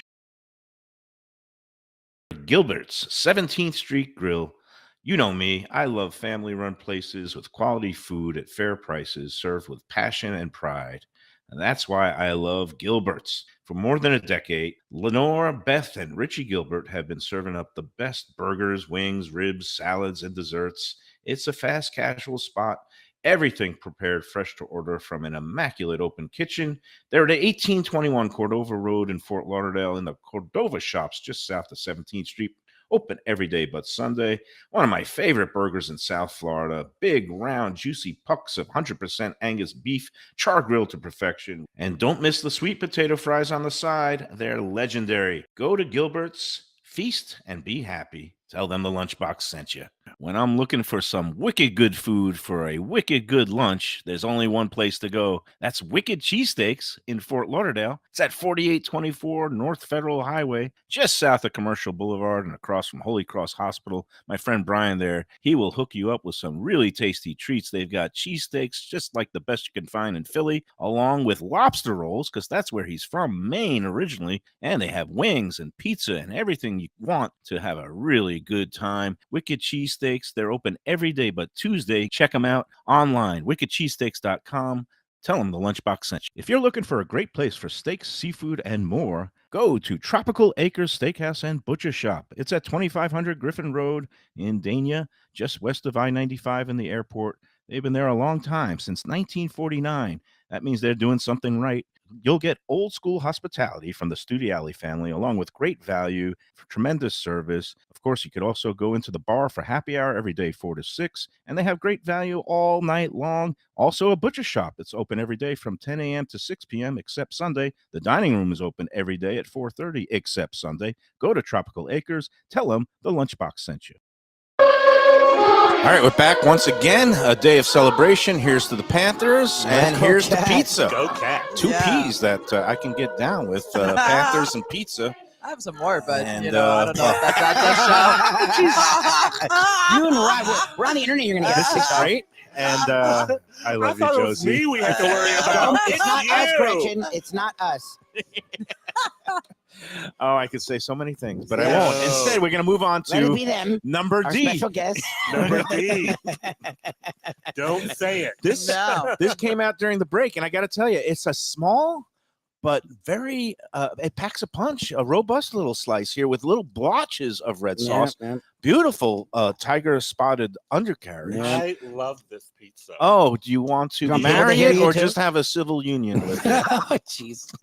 you. Gilbert's 17th Street Grill. You know me, I love family-run places with quality food at fair prices served with passion and pride. And that's why I love Gilbert's. For more than a decade, Lenore, Beth, and Richie Gilbert have been serving up the best burgers, wings, ribs, salads, and desserts. It's a fast casual spot. Everything prepared fresh to order from an immaculate open kitchen. They're at 1821 Cordova Road in Fort Lauderdale in the Cordova Shops just south of 17th Street. Open every day but Sunday. One of my favorite burgers in South Florida. Big, round, juicy pucks of 100% Angus beef, char grilled to perfection. And don't miss the sweet potato fries on the side. They're legendary. Go to Gilbert's, feast, and be happy. Tell them the Lunchbox sent you. When I'm looking for some wicked good food for a wicked good lunch, there's only one place to go. That's Wicked Cheesesteaks in Fort Lauderdale. It's at 4824 North Federal Highway, just south of Commercial Boulevard and across from Holy Cross Hospital. My friend Brian there, he will hook you up with some really tasty treats. They've got cheesesteaks just like the best you can find in Philly, along with lobster rolls, because that's where he's from, Maine originally. And they have wings and pizza and everything you want to have a really good time. Wicked Cheesesteaks, they're open every day but Tuesday. Check them out online, wickedcheesesteaks.com. Tell them the Lunchbox sent you. If you're looking for a great place for steaks, seafood, and more, go to Tropical Acres Steakhouse and Butcher Shop. It's at 2500 Griffin Road in Dania, just west of I-95 in the airport. They've been there a long time, since 1949. That means they're doing something right. You'll get old school hospitality from the Studiali family, along with great value, tremendous service. Of course, you could also go into the bar for happy hour every day, 4 to 6, and they have great value all night long. Also, a butcher shop that's open every day from 10 a.m. to 6 p.m. except Sunday. The dining room is open every day at 4:30 except Sunday. Go to Tropical Acres. Tell them the Lunchbox sent you. All right, we're back once again. A day of celebration. Here's to the Panthers, and here's the pizza. Go Cats. Two P's that I can get down with, Panthers and pizza. I have some more, but And, I don't know if that's at this show. You and Ryan, we're on the internet. You're gonna get This is great, and I love you, thought it was Josie. me we had to worry about. It's not us, Gretchen. It's not us. Oh, I could say so many things, but Yeah. I won't. Instead, we're going to move on Let it to be them. number Our D. special guest. Number D. Don't say it. This No. this came out during the break, and I got to tell you, it's a small but very it packs a punch. A robust little slice here with little blotches of red sauce. Yeah. Beautiful tiger spotted undercarriage. Yeah. I love this pizza. Oh, do you want to You want people marry to hear it you or too? just have a civil union with it? Oh, jeez.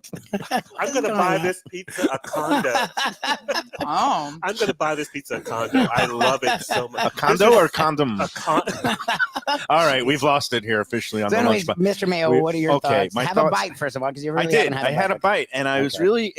I'm going to buy this pizza a condo. Oh. I'm going to buy this pizza a condo. I love it so much. A condo or condom? A All right, we've lost it here officially on So the anyways, Lunchbox. Mr. Mayo, We- what are your okay, thoughts? my Have thoughts- a bite first of all, because you really I did. haven't had I had a bite, and I was Okay. really.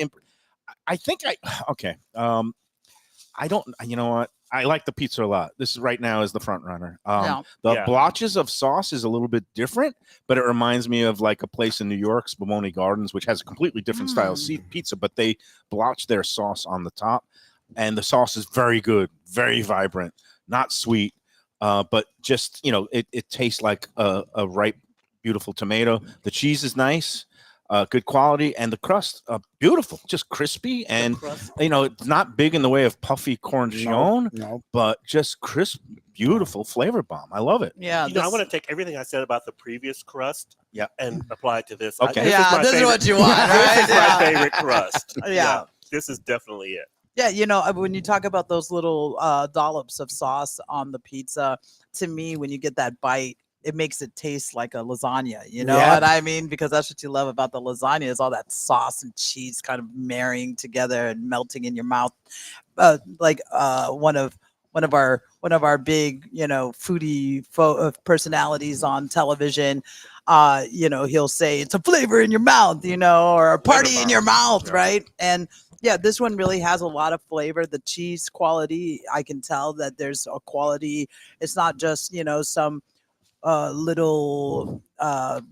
I think okay. I don't. You know what? I like the pizza a lot. This is right now is the front runner. Yeah. The Yeah. blotches of sauce is a little bit different, but it reminds me of like a place in New York, Spumoni Gardens, which has a completely different style of pizza, but they blotch their sauce on the top, and the sauce is very good, very vibrant, not sweet, but just it tastes like a ripe, beautiful tomato. The cheese is nice. Good quality, and the crust beautiful, just crispy, and it's not big in the way of puffy cornichon, No. but just crisp, beautiful flavor bomb. I love it. Yeah. I want to take everything I said about the previous crust Yep. and apply it to this. Okay. This is what you want, This right? is my favorite crust. Yeah. This is definitely it. Yeah, when you talk about those little dollops of sauce on the pizza, to me, when you get that bite, it makes it taste like a lasagna. You know Yeah. what I mean? Because that's what you love about the lasagna is all that sauce and cheese kind of marrying together and melting in your mouth. One of our big foodie personalities on television. He'll say it's a flavor in your mouth, or a party in your mouth, right? And yeah, this one really has a lot of flavor. The cheese quality, I can tell that there's a quality. It's not just some little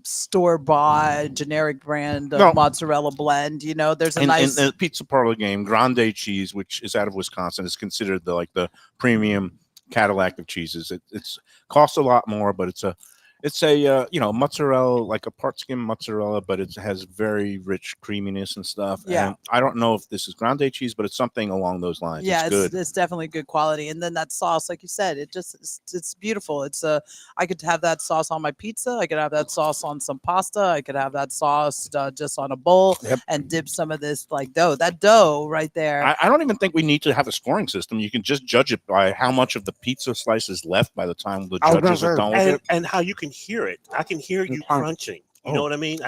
store-bought generic brand of No. mozzarella blend. There's a In nice. the pizza parlor game, Grande cheese, which is out of Wisconsin, is considered the premium Cadillac of cheeses. It's costs a lot more, but it's a mozzarella, like a part skim mozzarella, but it has very rich creaminess and stuff. Yeah. And I don't know if this is Grande cheese, but it's something along those lines. Yeah, it's good. it's definitely good quality. And then that sauce, like you said, it's beautiful. I could have that sauce on my pizza. I could have that sauce on some pasta. I could have that sauce just on a bowl and dip some of this dough. That dough right there. I don't even think we need to have a scoring system. You can just judge it by how much of the pizza slice is left by the time the judges are done with it. And how you can hear it. I can hear you crunching. You know what I mean?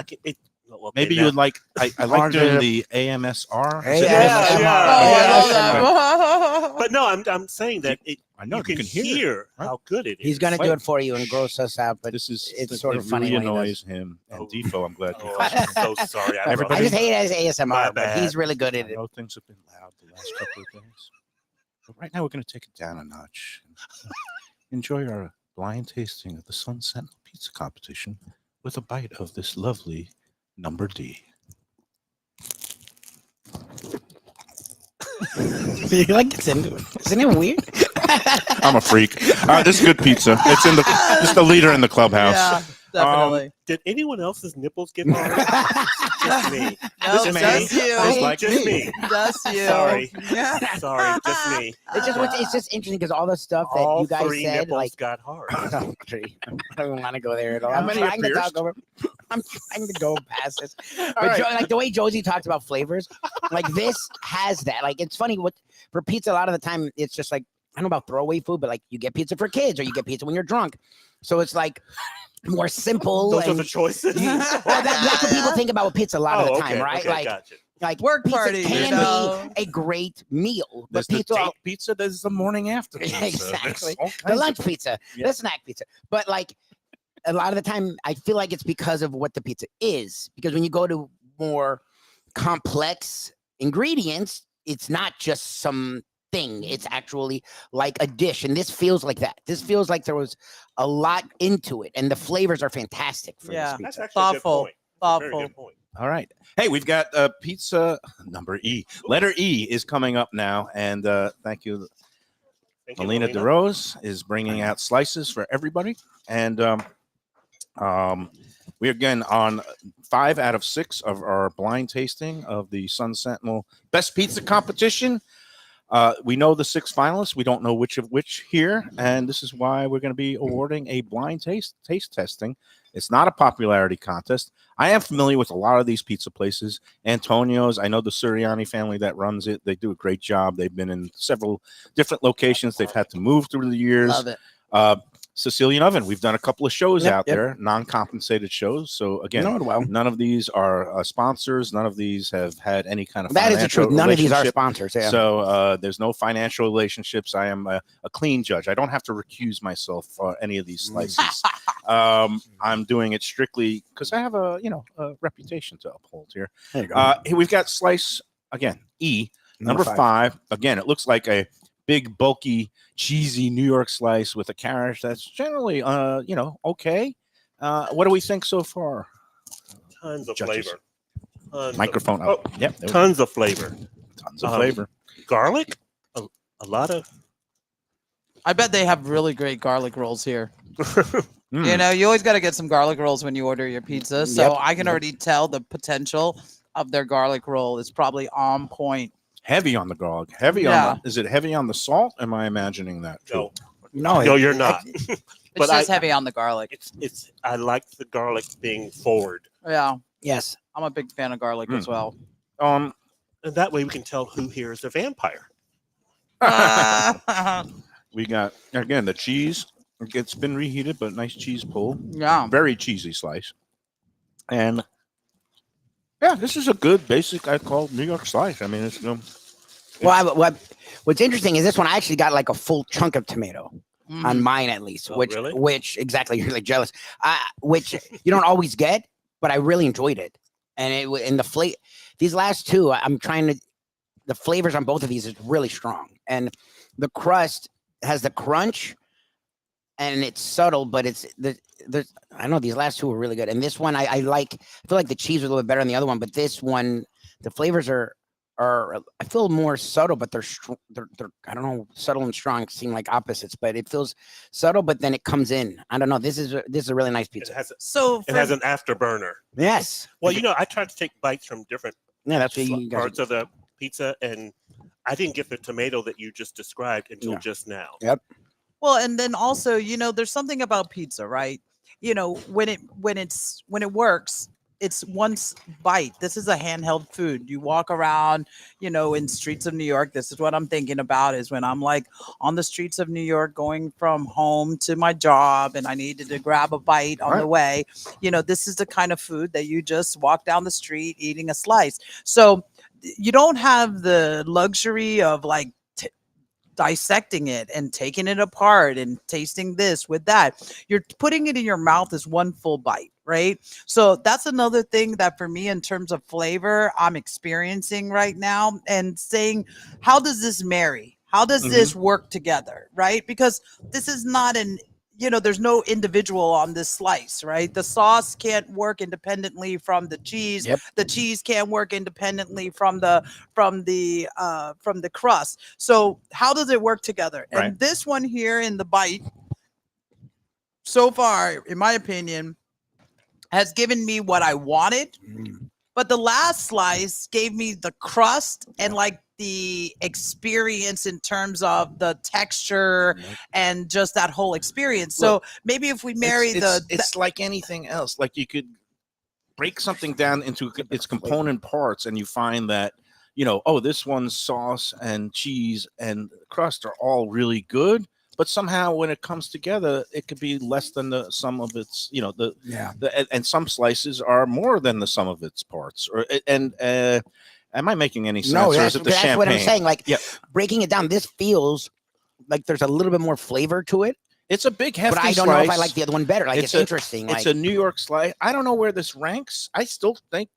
Maybe you would like. I like doing the AMSR. Is it Yeah, AMSR? yeah. Oh, I love that. But no, I'm saying that I know you can hear how good it is. He's gonna do it for you and gross us out, but This is it's sort of funny really when he annoys him. And Oh. Defo, I'm glad. Oh, Defo's I'm so sorry. I Everybody- I just hate it as My ASMR, but bad. he's really good at I it. know things have been loud the last couple of days, but right now we're going to take it down a notch. And, enjoy our blind tasting of the Sun-Sentinel pizza competition with a bite of this lovely number D. Isn't it weird? I'm a freak. This is good pizza. It's the leader in the clubhouse. Yeah, definitely. Did anyone else's nipples get hard? Just me. Nope, man just you. is like Just me. me. Just you. Sorry. Yeah. Sorry, just me. It's just interesting because all the stuff that All you guys three said, nipples like, got hard. I don't even want to go there at all. How I'm many trying to pierced? talk over. I'm trying to go past this. But right. like the way Josie talked about flavors, like this has that. Like it's funny what for pizza. A lot of the time, it's just like I don't know about throwaway food, but like you get pizza for kids or you get pizza when you're drunk. So it's like more simple. Those are and, the choices. well, that's what people think about with pizza a lot of the time, okay, right? okay, like, gotcha. like Work pizza party, you can know. be a great meal, There's but the pizza. date pizza. There's the morning after pizza. There's Exactly. all The kinds lunch of- pizza, Yeah. the snack pizza. But like a lot of the time, I feel like it's because of what the pizza is. Because when you go to more complex ingredients, it's not just some thing. It's actually like a dish. And this feels like that. This feels like there was a lot into it. And the flavors are fantastic for Yeah. this That's pizza. actually a good Thoughtful. point. A very Thoughtful. good point. All right. Hey, we've got pizza number E. Letter E is coming up now. And thank you. Thank you, Melina DeRose is bringing out slices for everybody. And we again on 5 out of 6 of our blind tasting of the Sun-Sentinel Best Pizza Competition. We know the 6 finalists. We don't know which of which here. And this is why we're going to be awarding a blind taste testing. It's not a popularity contest. I am familiar with a lot of these pizza places. Antonio's, I know the Suriani family that runs it. They do a great job. They've been in several different locations. They've had to move through the years. Love it. Sicilian Oven, we've done a couple of shows Yep, out yep. there, non-compensated shows. So again, No, well, none of these are sponsors. None of these have had any kind of that is the financial truth. None of these are relationship. sponsors. Yeah. So there's no financial relationships. I am a clean judge. I don't have to recuse myself for any of these slices. I'm doing it strictly because I have a reputation to uphold here. There you go. Here we've got slice again. E number 5. Again, it looks like a big, bulky, cheesy New York slice with a carrot that's generally okay. What do we think so far? Tons of Judges. flavor. Tons Microphone of, up. Yep. there we go. tons of flavor. Tons of flavor. Garlic. A lot of. I bet they have really great garlic rolls here. Mm. You know, you always got to get some garlic rolls when you order your pizza. So Yep. I can already tell the potential of their garlic roll is probably on point. Heavy on the garlic. Heavy Yeah. on the. Is it heavy on the salt? Am I imagining that? Too? No, No, no, you're not. It's But just I- heavy on the garlic. It's. I like the garlic being forward, Yeah, yes. I'm a big fan of garlic as well. and that way we can tell who here is a vampire. We got again the cheese. It's been reheated, but nice cheese pull. Yeah. Very cheesy slice. And yeah, this is a good basic. I call New York slice. I mean, it's Well, what's interesting is this one I actually got like a full chunk of tomato on Mhm. mine at least, Oh, which really? which exactly you're like jealous, which you don't always get, but I really enjoyed it. And in the flavor, these last two, I'm trying to. The flavors on both of these is really strong, and the crust has the crunch, and it's subtle, but it's the. I don't know, these last two are really good, and this one I like. I feel like the cheese was a little bit better than the other one, but this one, the flavors are I feel more subtle, but they're I don't know, subtle and strong seem like opposites, but it feels subtle, but then it comes in. I don't know. This is a really nice It pizza. has. So It for- has an afterburner. Yes. Well, I tried to take bites from different Yeah, that's what you guys. parts of the pizza, and I didn't get the tomato that you just described until Yeah. just now. Yep. Well, and then also, there's something about pizza, right? When it works, it's one bite. This is a handheld food. You walk around, in streets of New York. This is what I'm thinking about is when I'm like on the streets of New York going from home to my job and I needed to grab a bite on the way. This is the kind of food that you just walk down the street eating a slice. So you don't have the luxury of like dissecting it and taking it apart and tasting this with that. You're putting it in your mouth as one full bite, right? So that's another thing that for me in terms of flavor I'm experiencing right now and saying, how does this marry? How does this work together, right? Because this is not there's no individual on this slice, right? The sauce can't work independently from the cheese. Yep. The cheese can't work independently from the crust. So how does it work together? Right. And this one here in the bite, so far, in my opinion, has given me what I wanted. But the last slice gave me the crust and like the experience in terms of the texture and just that whole experience. So Look, maybe if we marry it's like anything else. Like you could break something down into its component parts, and you find that this one's sauce and cheese and crust are all really good. But somehow, when it comes together, it could be less than the sum of its, and some slices are more than the sum of its parts. Am I making any sense? No, or is it the that's champagne? what I'm saying. Like Yeah. breaking it down, this feels like there's a little bit more flavor to it. It's a big hefty But I don't slice. know if I like the other one better. Like it's interesting. It's a New York slice. I don't know where this ranks. I still think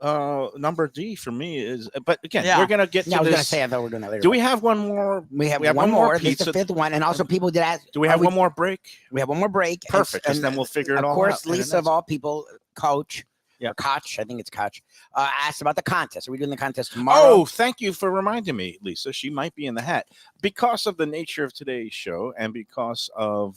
number D for me is. But again, we're gonna get to I was this. gonna say I thought we were doing that later. Do we have one more? We have one more. This is pizza. the fifth one, and also people did ask. Do we have one more break? We have one more break. Perfect, and then we'll figure it all out. Of course, And then Lisa of all people, Coach. Yeah. Or Koch, I think it's Koch, asked about the contest. Are we doing the contest tomorrow? Oh, thank you for reminding me, Lisa. She might be in the hat because of the nature of today's show and because of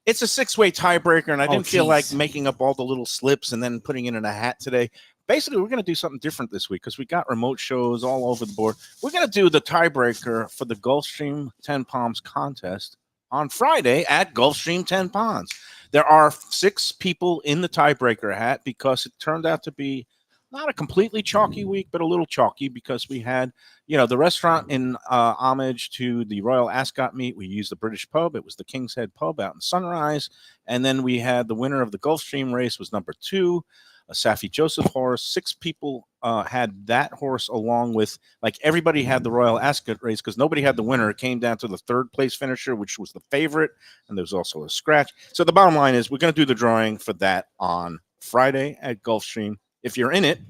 it's a 6-way tiebreaker, and I didn't feel like making up all the little slips and then putting it in a hat today. Basically, we're going to do something different this week because we got remote shows all over the board. We're going to do the tiebreaker for the Gulfstream 10 Palms contest on Friday at Gulfstream 10 Ponds. There are 6 people in the tiebreaker hat because it turned out to be not a completely chalky week, but a little chalky because we had, the restaurant in homage to the Royal Ascot meet. We used the British pub. It was the King's Head pub out in Sunrise. And then we had the winner of the Gulfstream race was number 2, a Safi Joseph horse. 6 people had that horse along with, everybody had the Royal Ascot race because nobody had the winner. It came down to the 3rd place finisher, which was the favorite. And there was also a scratch. So the bottom line is we're going to do the drawing for that on Friday at Gulfstream. If you're in it,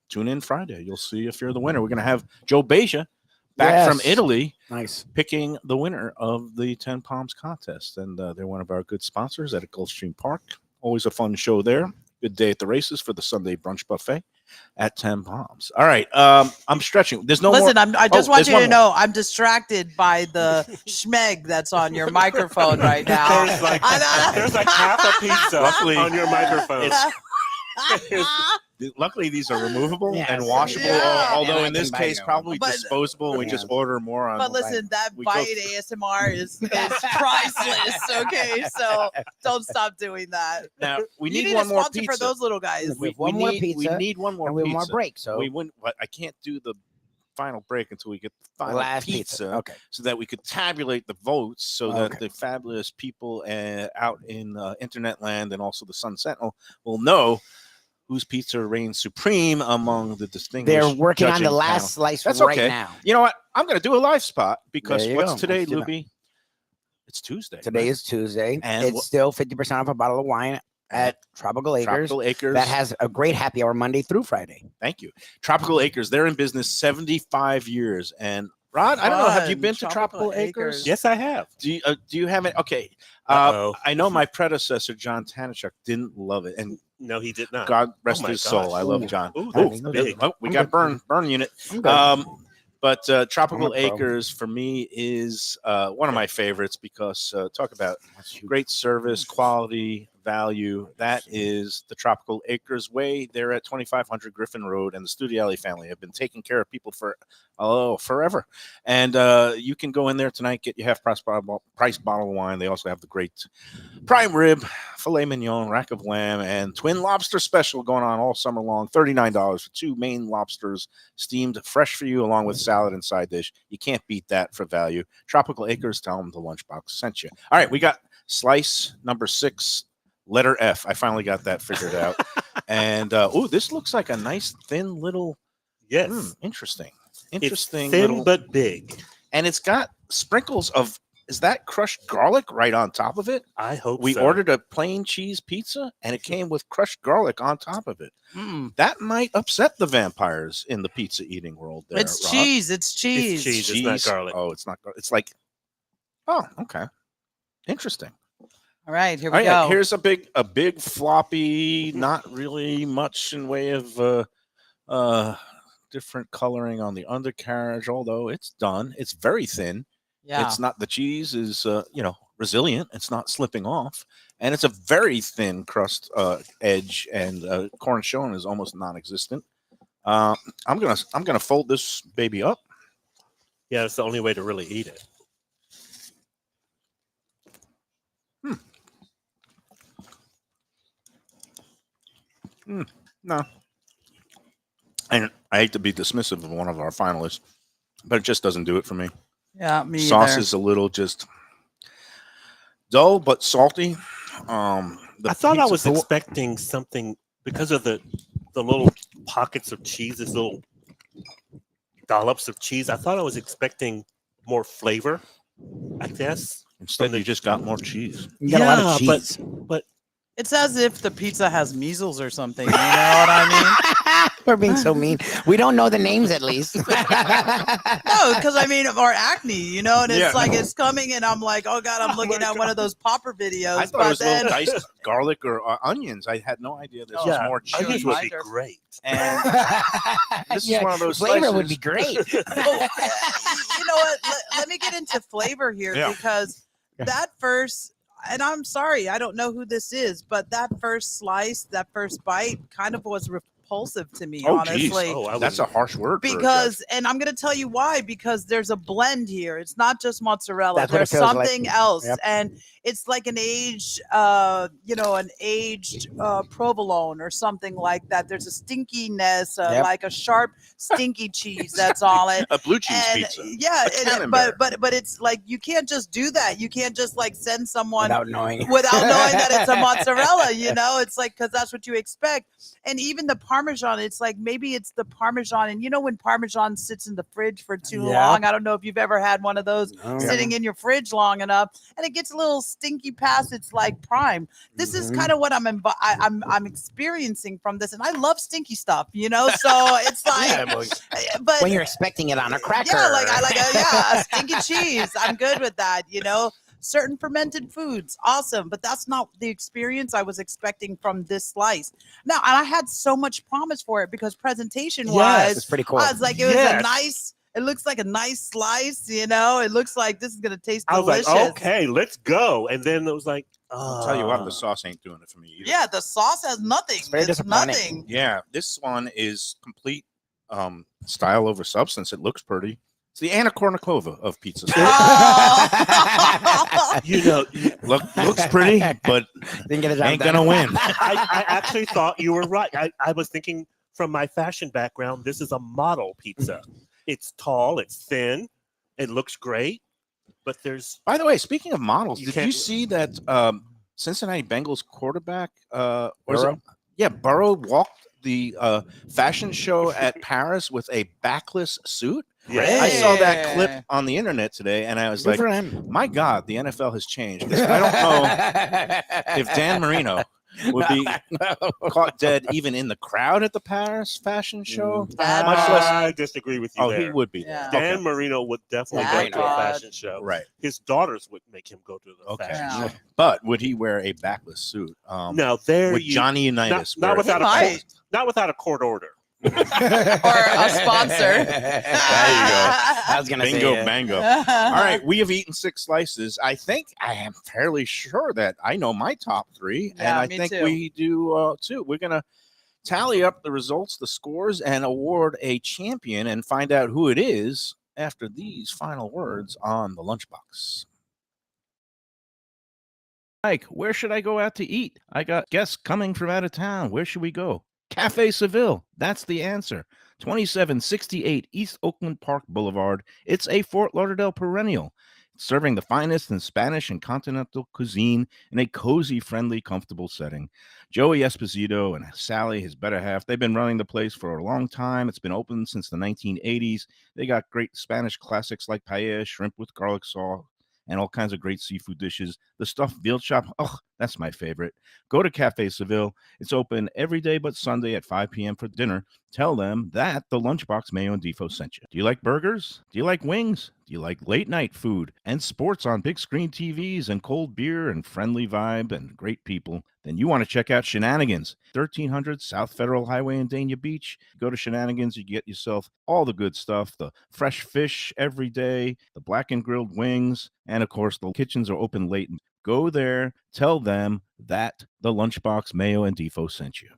tune in Friday. You'll see if you're the winner. We're going to have Joe Beja back from Italy, picking the winner of the 10 Palms contest. And they're one of our good sponsors at Gulfstream Park. Always a fun show there. Good day at the races for the Sunday brunch buffet at 10 Palms. All right. I'm stretching. There's no Listen, more. I just want you to know I'm distracted by the schmeg that's on your microphone right now. There's like half a pizza on your microphone. Luckily, these are removable and Yes. washable. Yeah. Although And in this I can buy case, no. probably But- disposable. And we just order more on. But listen, that We go- bite ASMR is priceless. Okay, so don't stop doing that. Now we You need need one a more sponsor pizza. for those little guys. We have one more We pizza, need one more and we have pizza. more break. So We wouldn't. But I can't do the final break until we get the final last pizza, Okay. so that we could tabulate the votes, so that Okay. the fabulous people out in internet land and also the Sun-Sentinel will know whose pizza reigns supreme among the distinguished. They're working on the judging last panel. slice That's right okay. now. You know what? I'm going to do a live spot because There you what's go. today, Let's do that. Luby? It's Tuesday. Today right? is Tuesday. And it's still 50% off a bottle of wine at Tropical Acres. Tropical Acres. That has a great happy hour Monday through Friday. Thank you. Tropical Acres. They're in business 75 years. And Rod, I don't know. Have you Fun. been to Tropical Tropical Acres. Acres? Yes, I have. Do you have it? Okay. Uh-oh. I know my predecessor, John Tanachuk, didn't love it. And No, he did not. God rest my his soul. gosh. I love John. Ooh, Oh, that's no, big. Oh, we I'm got good. burn unit. I'm good. But Tropical I'm a pro. Acres for me is one of my favorites because talk about great service, quality, value. That is the Tropical Acres way. They're at 2500 Griffin Road, and the Studiali family have been taking care of people for forever. And you can go in there tonight, get your half-price bottle of wine. They also have the great prime rib, filet mignon, rack of lamb, and twin lobster special going on all summer long. $39 for 2 Maine lobsters, steamed fresh for you, along with salad and side dish. You can't beat that for value. Tropical Acres, tell them the Lunchbox sent you. All right, we got slice number 6, letter F. I finally got that figured out. And this looks like a nice thin little. Yes. Interesting. It's Interesting. thin little, but big. and it's got sprinkles of. Is that crushed garlic right on top of it? I hope We so. ordered a plain cheese pizza, and it came with crushed garlic on top of it. That might upset the vampires in the pizza eating world. There, It's Rob. cheese. It's cheese. cheese. It's not garlic. Oh, it's not. It's like. Oh, okay. Interesting. All right, here All we right, go. here's a big floppy, not really much in way of different coloring on the undercarriage, although it's done. It's very thin. Yeah. It's not, the cheese is resilient. It's not slipping off. and it's a very thin crust edge, and cornichon is almost non-existent. I'm gonna fold this baby up. Yeah, it's the only way to really eat it. No, and I hate to be dismissive of one of our finalists, but it just doesn't do it for me. Yeah, me Sauce either. is a little just dull but salty. I thought I was expecting something because of the little pockets of cheese, these little dollops of cheese. I thought I was expecting more flavor, I guess. Instead, you just got more cheese. You got a lot of cheese. But It's as if the pizza has measles or something. You know what I We're being so mean. We don't know the names at least. mean? No, because I mean, or acne, you know, and it's Yeah. like it's coming, and I'm like, oh god, I'm looking at one of those popper videos. I thought it was little diced garlic or onions. I had no idea this was yeah, more cheese. onions would be Mine are- great. And this Yeah, is one of those flavor slices. would be great. you know what? Let me get into flavor here Yeah. because that first, and I'm sorry, I don't know who this is, but that first slice, that first bite, kind of was repulsive to me, Oh, geez. honestly. Oh, That's a harsh word. for a Because, and I'm going to tell you why, because there's a blend here. It's not just mozzarella. That's what it There's feels like. something else. Yep. And it's like an aged, provolone or something like that. There's a stinkiness, Yep. like a sharp, stinky cheese that's on it. a blue cheese And pizza. yeah, A and, camembert. but it's like you can't just do that. You can't just like send someone Without knowing. without knowing that it's a mozzarella, you know. It's like, because that's what you expect. And even the Parmesan, it's like maybe it's the Parmesan, and you know when Parmesan sits in the fridge for too Yeah. long, I don't know if you've ever had one of those Oh, sitting in your fridge long enough, and it gets a little stinky past its like prime. This is Mhm. kind of what I'm experiencing from this, and I love stinky stuff, you know. So it's like, but when you're expecting it on a cracker. yeah, like I like a stinky cheese. I'm good with that, you know. Certain fermented foods, awesome, but that's not the experience I was expecting from this slice. Now, and I had so much promise for it because presentation Yes, wise, it's pretty cool. I was like, it was a Yes. nice. It looks like a nice slice, you know. It looks like this is gonna taste I was delicious. like, okay, let's go. And then it was like, I'll tell you what, the sauce ain't doing it for me either. Yeah, the sauce has nothing. It's very disappointing. nothing. Yeah, this one is complete style over substance. It looks pretty. It's the Anna Kournikova of pizza. Oh. you know, Looks pretty, but Didn't get the job ain't done. gonna win. I actually thought you were right. I was thinking from my fashion background, this is a model pizza. It's tall, it's thin, it looks great, but there's By the way, speaking of models, You did can't- you see that Cincinnati Bengals quarterback? Or is it- Burrow? yeah, Burrow walked the fashion show at Paris with a backless suit. I saw that clip Yeah. on the internet today, and I was Good like, for him. "My God, the NFL has changed." 'Cause I don't know if Dan Marino would be caught dead even in the crowd at the Paris fashion show. That Much part. less. I disagree with you Oh, there. he would be. Yeah. Dan Okay. Marino would definitely That go to a part. fashion show. Right. His daughters would make him go to the Okay. fashion Yeah. show. But would he wear a backless suit? Now there Would you Johnny Unitas not wear without a might. court, not without a court order. Or a sponsor. There you go. I was gonna Bingo, say it. bango. All right, we have eaten 6 slices. I think I am fairly sure that I know my top 3, and Yeah, I me think too. we do too. We're gonna tally up the results, the scores, and award a champion, and find out who it is after these final words on the Lunchbox. Mike, where should I go out to eat? I got guests coming from out of town. Where should we go? Cafe Seville. That's the answer. 2768 East Oakland Park Boulevard. It's a Fort Lauderdale perennial, serving the finest in Spanish and continental cuisine in a cozy, friendly, comfortable setting. Joey Esposito and Sally, his better half, they've been running the place for a long time. It's been open since the 1980s. They got great Spanish classics like paella, shrimp with garlic sauce, and all kinds of great seafood dishes. The stuffed veal chop, oh, that's my favorite. Go to Cafe Seville. It's open every day but Sunday at 5 p.m. for dinner. Tell them that the Lunchbox Mayo and Defo sent you. Do you like burgers? Do you like wings? Do you like late night food and sports on big screen TVs and cold beer and friendly vibe and great people? Then you want to check out Shenanigans, 1300 South Federal Highway in Dania Beach. Go to Shenanigans, you get yourself all the good stuff, the fresh fish every day, the blackened grilled wings, and of course, the kitchens are open late. Go there, tell them that the Lunchbox Mayo and Defo sent you.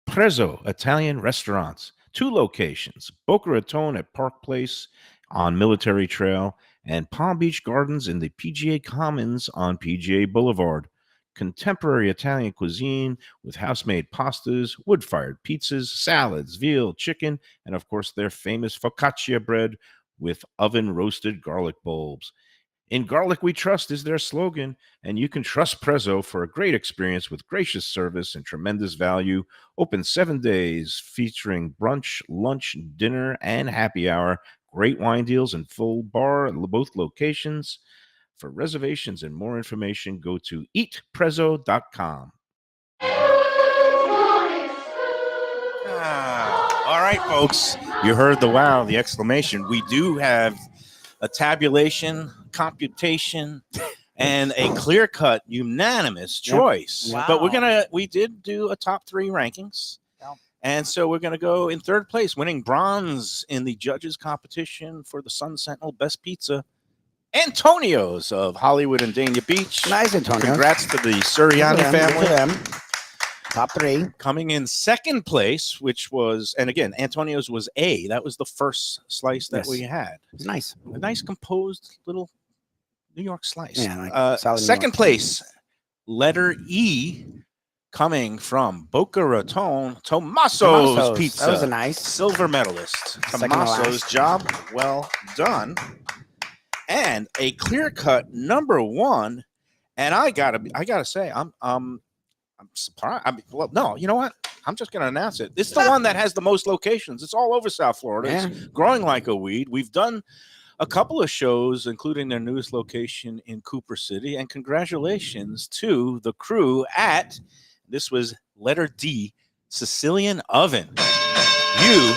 Prezzo Italian Restaurants, 2 locations, Boca Raton at Park Place on Military Trail and Palm Beach Gardens in the PGA Commons on PGA Boulevard. Contemporary Italian cuisine with house-made pastas, wood-fired pizzas, salads, veal, chicken, and of course their famous focaccia bread with oven-roasted garlic bulbs. In Garlic We Trust is their slogan, and you can trust Prezzo for a great experience with gracious service and tremendous value. Open 7 days, featuring brunch, lunch, dinner, and happy hour. Great wine deals and full bar at both locations. For reservations and more information, go to eatprezzo.com. All right, folks. You heard the wow, the exclamation. We do have a tabulation, computation, and a clear-cut, unanimous choice. Wow. But we did do a top 3 rankings. Yeah. And so we're going to go in 3rd place, winning bronze in the judges' competition for the Sun-Sentinel Best Pizza. Antonio's of Hollywood and Dania Beach. Nice, Antonio. Congrats to the Suriani family. Top 3. Coming in 2nd place, which was, and again, Antonio's was A. That was the first slice that we had. It's nice. A nice composed little New York slice. Yeah, solid New 2nd York. place, letter E, coming from Boca Raton, Tommaso's Pizza. That was a nice. Silver medalist. Second to Tommaso's last. job well done. And a clear-cut number 1. And I gotta say, I'm surprised. Well, no, you know what? I'm just going to announce it. It's the one that has the most locations. It's all over South Florida. Yeah. It's growing like a weed. We've done a couple of shows, including their newest location in Cooper City. And congratulations to the crew at, this was letter D, Sicilian Oven. You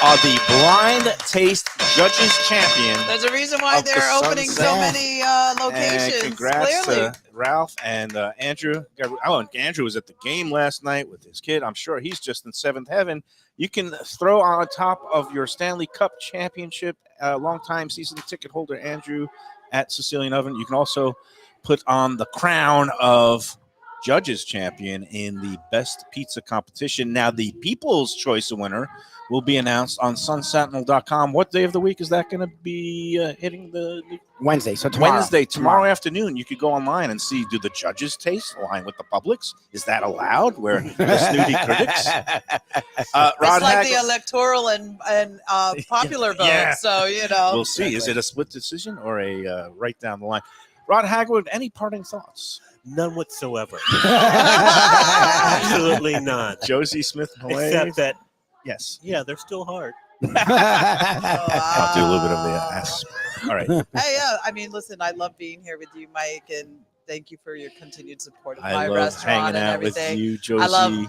are the blind taste judges champion. There's a reason why Of the they're opening so Sunset. many locations. And congrats Clearly. to Ralph and Andrew. Oh, and Andrew was at the game last night with his kid. I'm sure he's just in 7th heaven. You can throw on top of your Stanley Cup championship, longtime season ticket holder Andrew at Sicilian Oven. You can also put on the crown of judges champion in the best pizza competition. Now, the People's Choice winner will be announced on sunsentinel.com. What day of the week is that going to be hitting the Wednesday. So tomorrow. Wednesday, tomorrow afternoon. You could go online and see, do the judges taste align with the public's? Is that allowed? Where the snooty critics? Rod It's like Hagel, the electoral and popular vote. Yeah. So, we'll see. Is it a split decision or a right down the line? Rod Hagwood, any parting thoughts? None whatsoever. Absolutely none. Josie Smith, Except that, yes, yeah, they're still hard. I'll do a little bit of the ass. All right. Hey, I mean, listen, I love being here with you, Mike, and thank you for your continued support of my I love restaurant hanging and out with everything. you, Josie.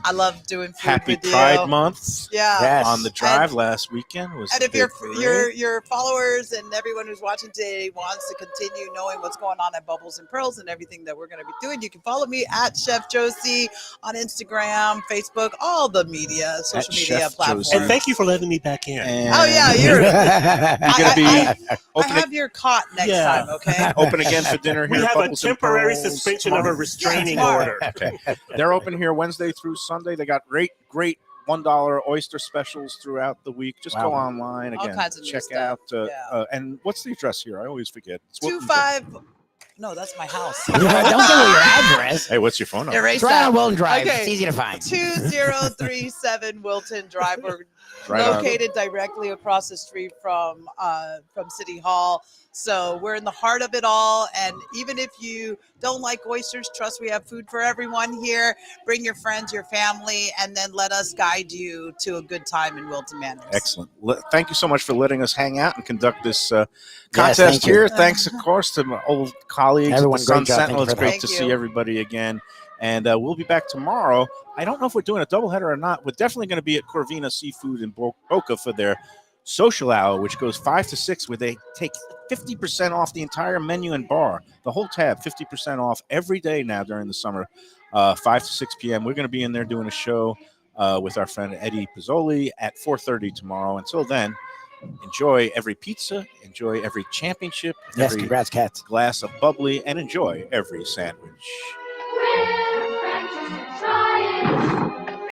I love doing food Happy with Pride you. Month. Yeah. Yes. On the drive last weekend was. And if big for you. your followers and everyone who's watching today wants to continue knowing what's going on at Bubbles and Pearls and everything that we're going to be doing, you can follow me at Chef Josie on Instagram, Facebook, all the media, social media Chef platforms. Josie. And thank you for letting me back in. And Oh yeah, you're. gonna be I open, have your cot next Yeah. time, okay? open again for dinner here. We at have a Bubbles and temporary Pearls suspension of a tomorrow. restraining tomorrow. order. Okay. They're open here Wednesday through Sunday. They got great $1 oyster specials throughout the week. Just go Wow. online All again. kinds of new check stuff. out. Yeah. And what's the address here? I always forget. It's what- 25. No, that's my house. Don't give away your address. Hey, what's your phone number? Erase It's right on that. Wilton Drive. Okay. It's easy to find. 2037 Wilton Drive. We're Right on. located directly across the street from City Hall. So we're in the heart of it all. And even if you don't like oysters, trust we have food for everyone here. Bring your friends, your family, and then let us guide you to a good time in Wilton Manors. Excellent. Thank you so much for letting us hang out and conduct this Yes, contest thank you. here. Thanks, of course, to my old colleagues Everyone, at the great job. Sun-Sentinel. Thank you It's for great that. to Thank see you. everybody again. And we'll be back tomorrow. I don't know if we're doing a doubleheader or not. We're definitely going to be at Corvina Seafood in Boca for their social hour, which goes 5 to 6, where they take 50% off the entire menu and bar. The whole tab, 50% off every day now during the summer, 5 to 6 p.m. We're going to be in there doing a show with our friend Eddie Pizzoli at 4:30 tomorrow. Until then, enjoy every pizza, enjoy every championship, Yes, every congrats, Cats. glass of bubbly, and enjoy every sandwich.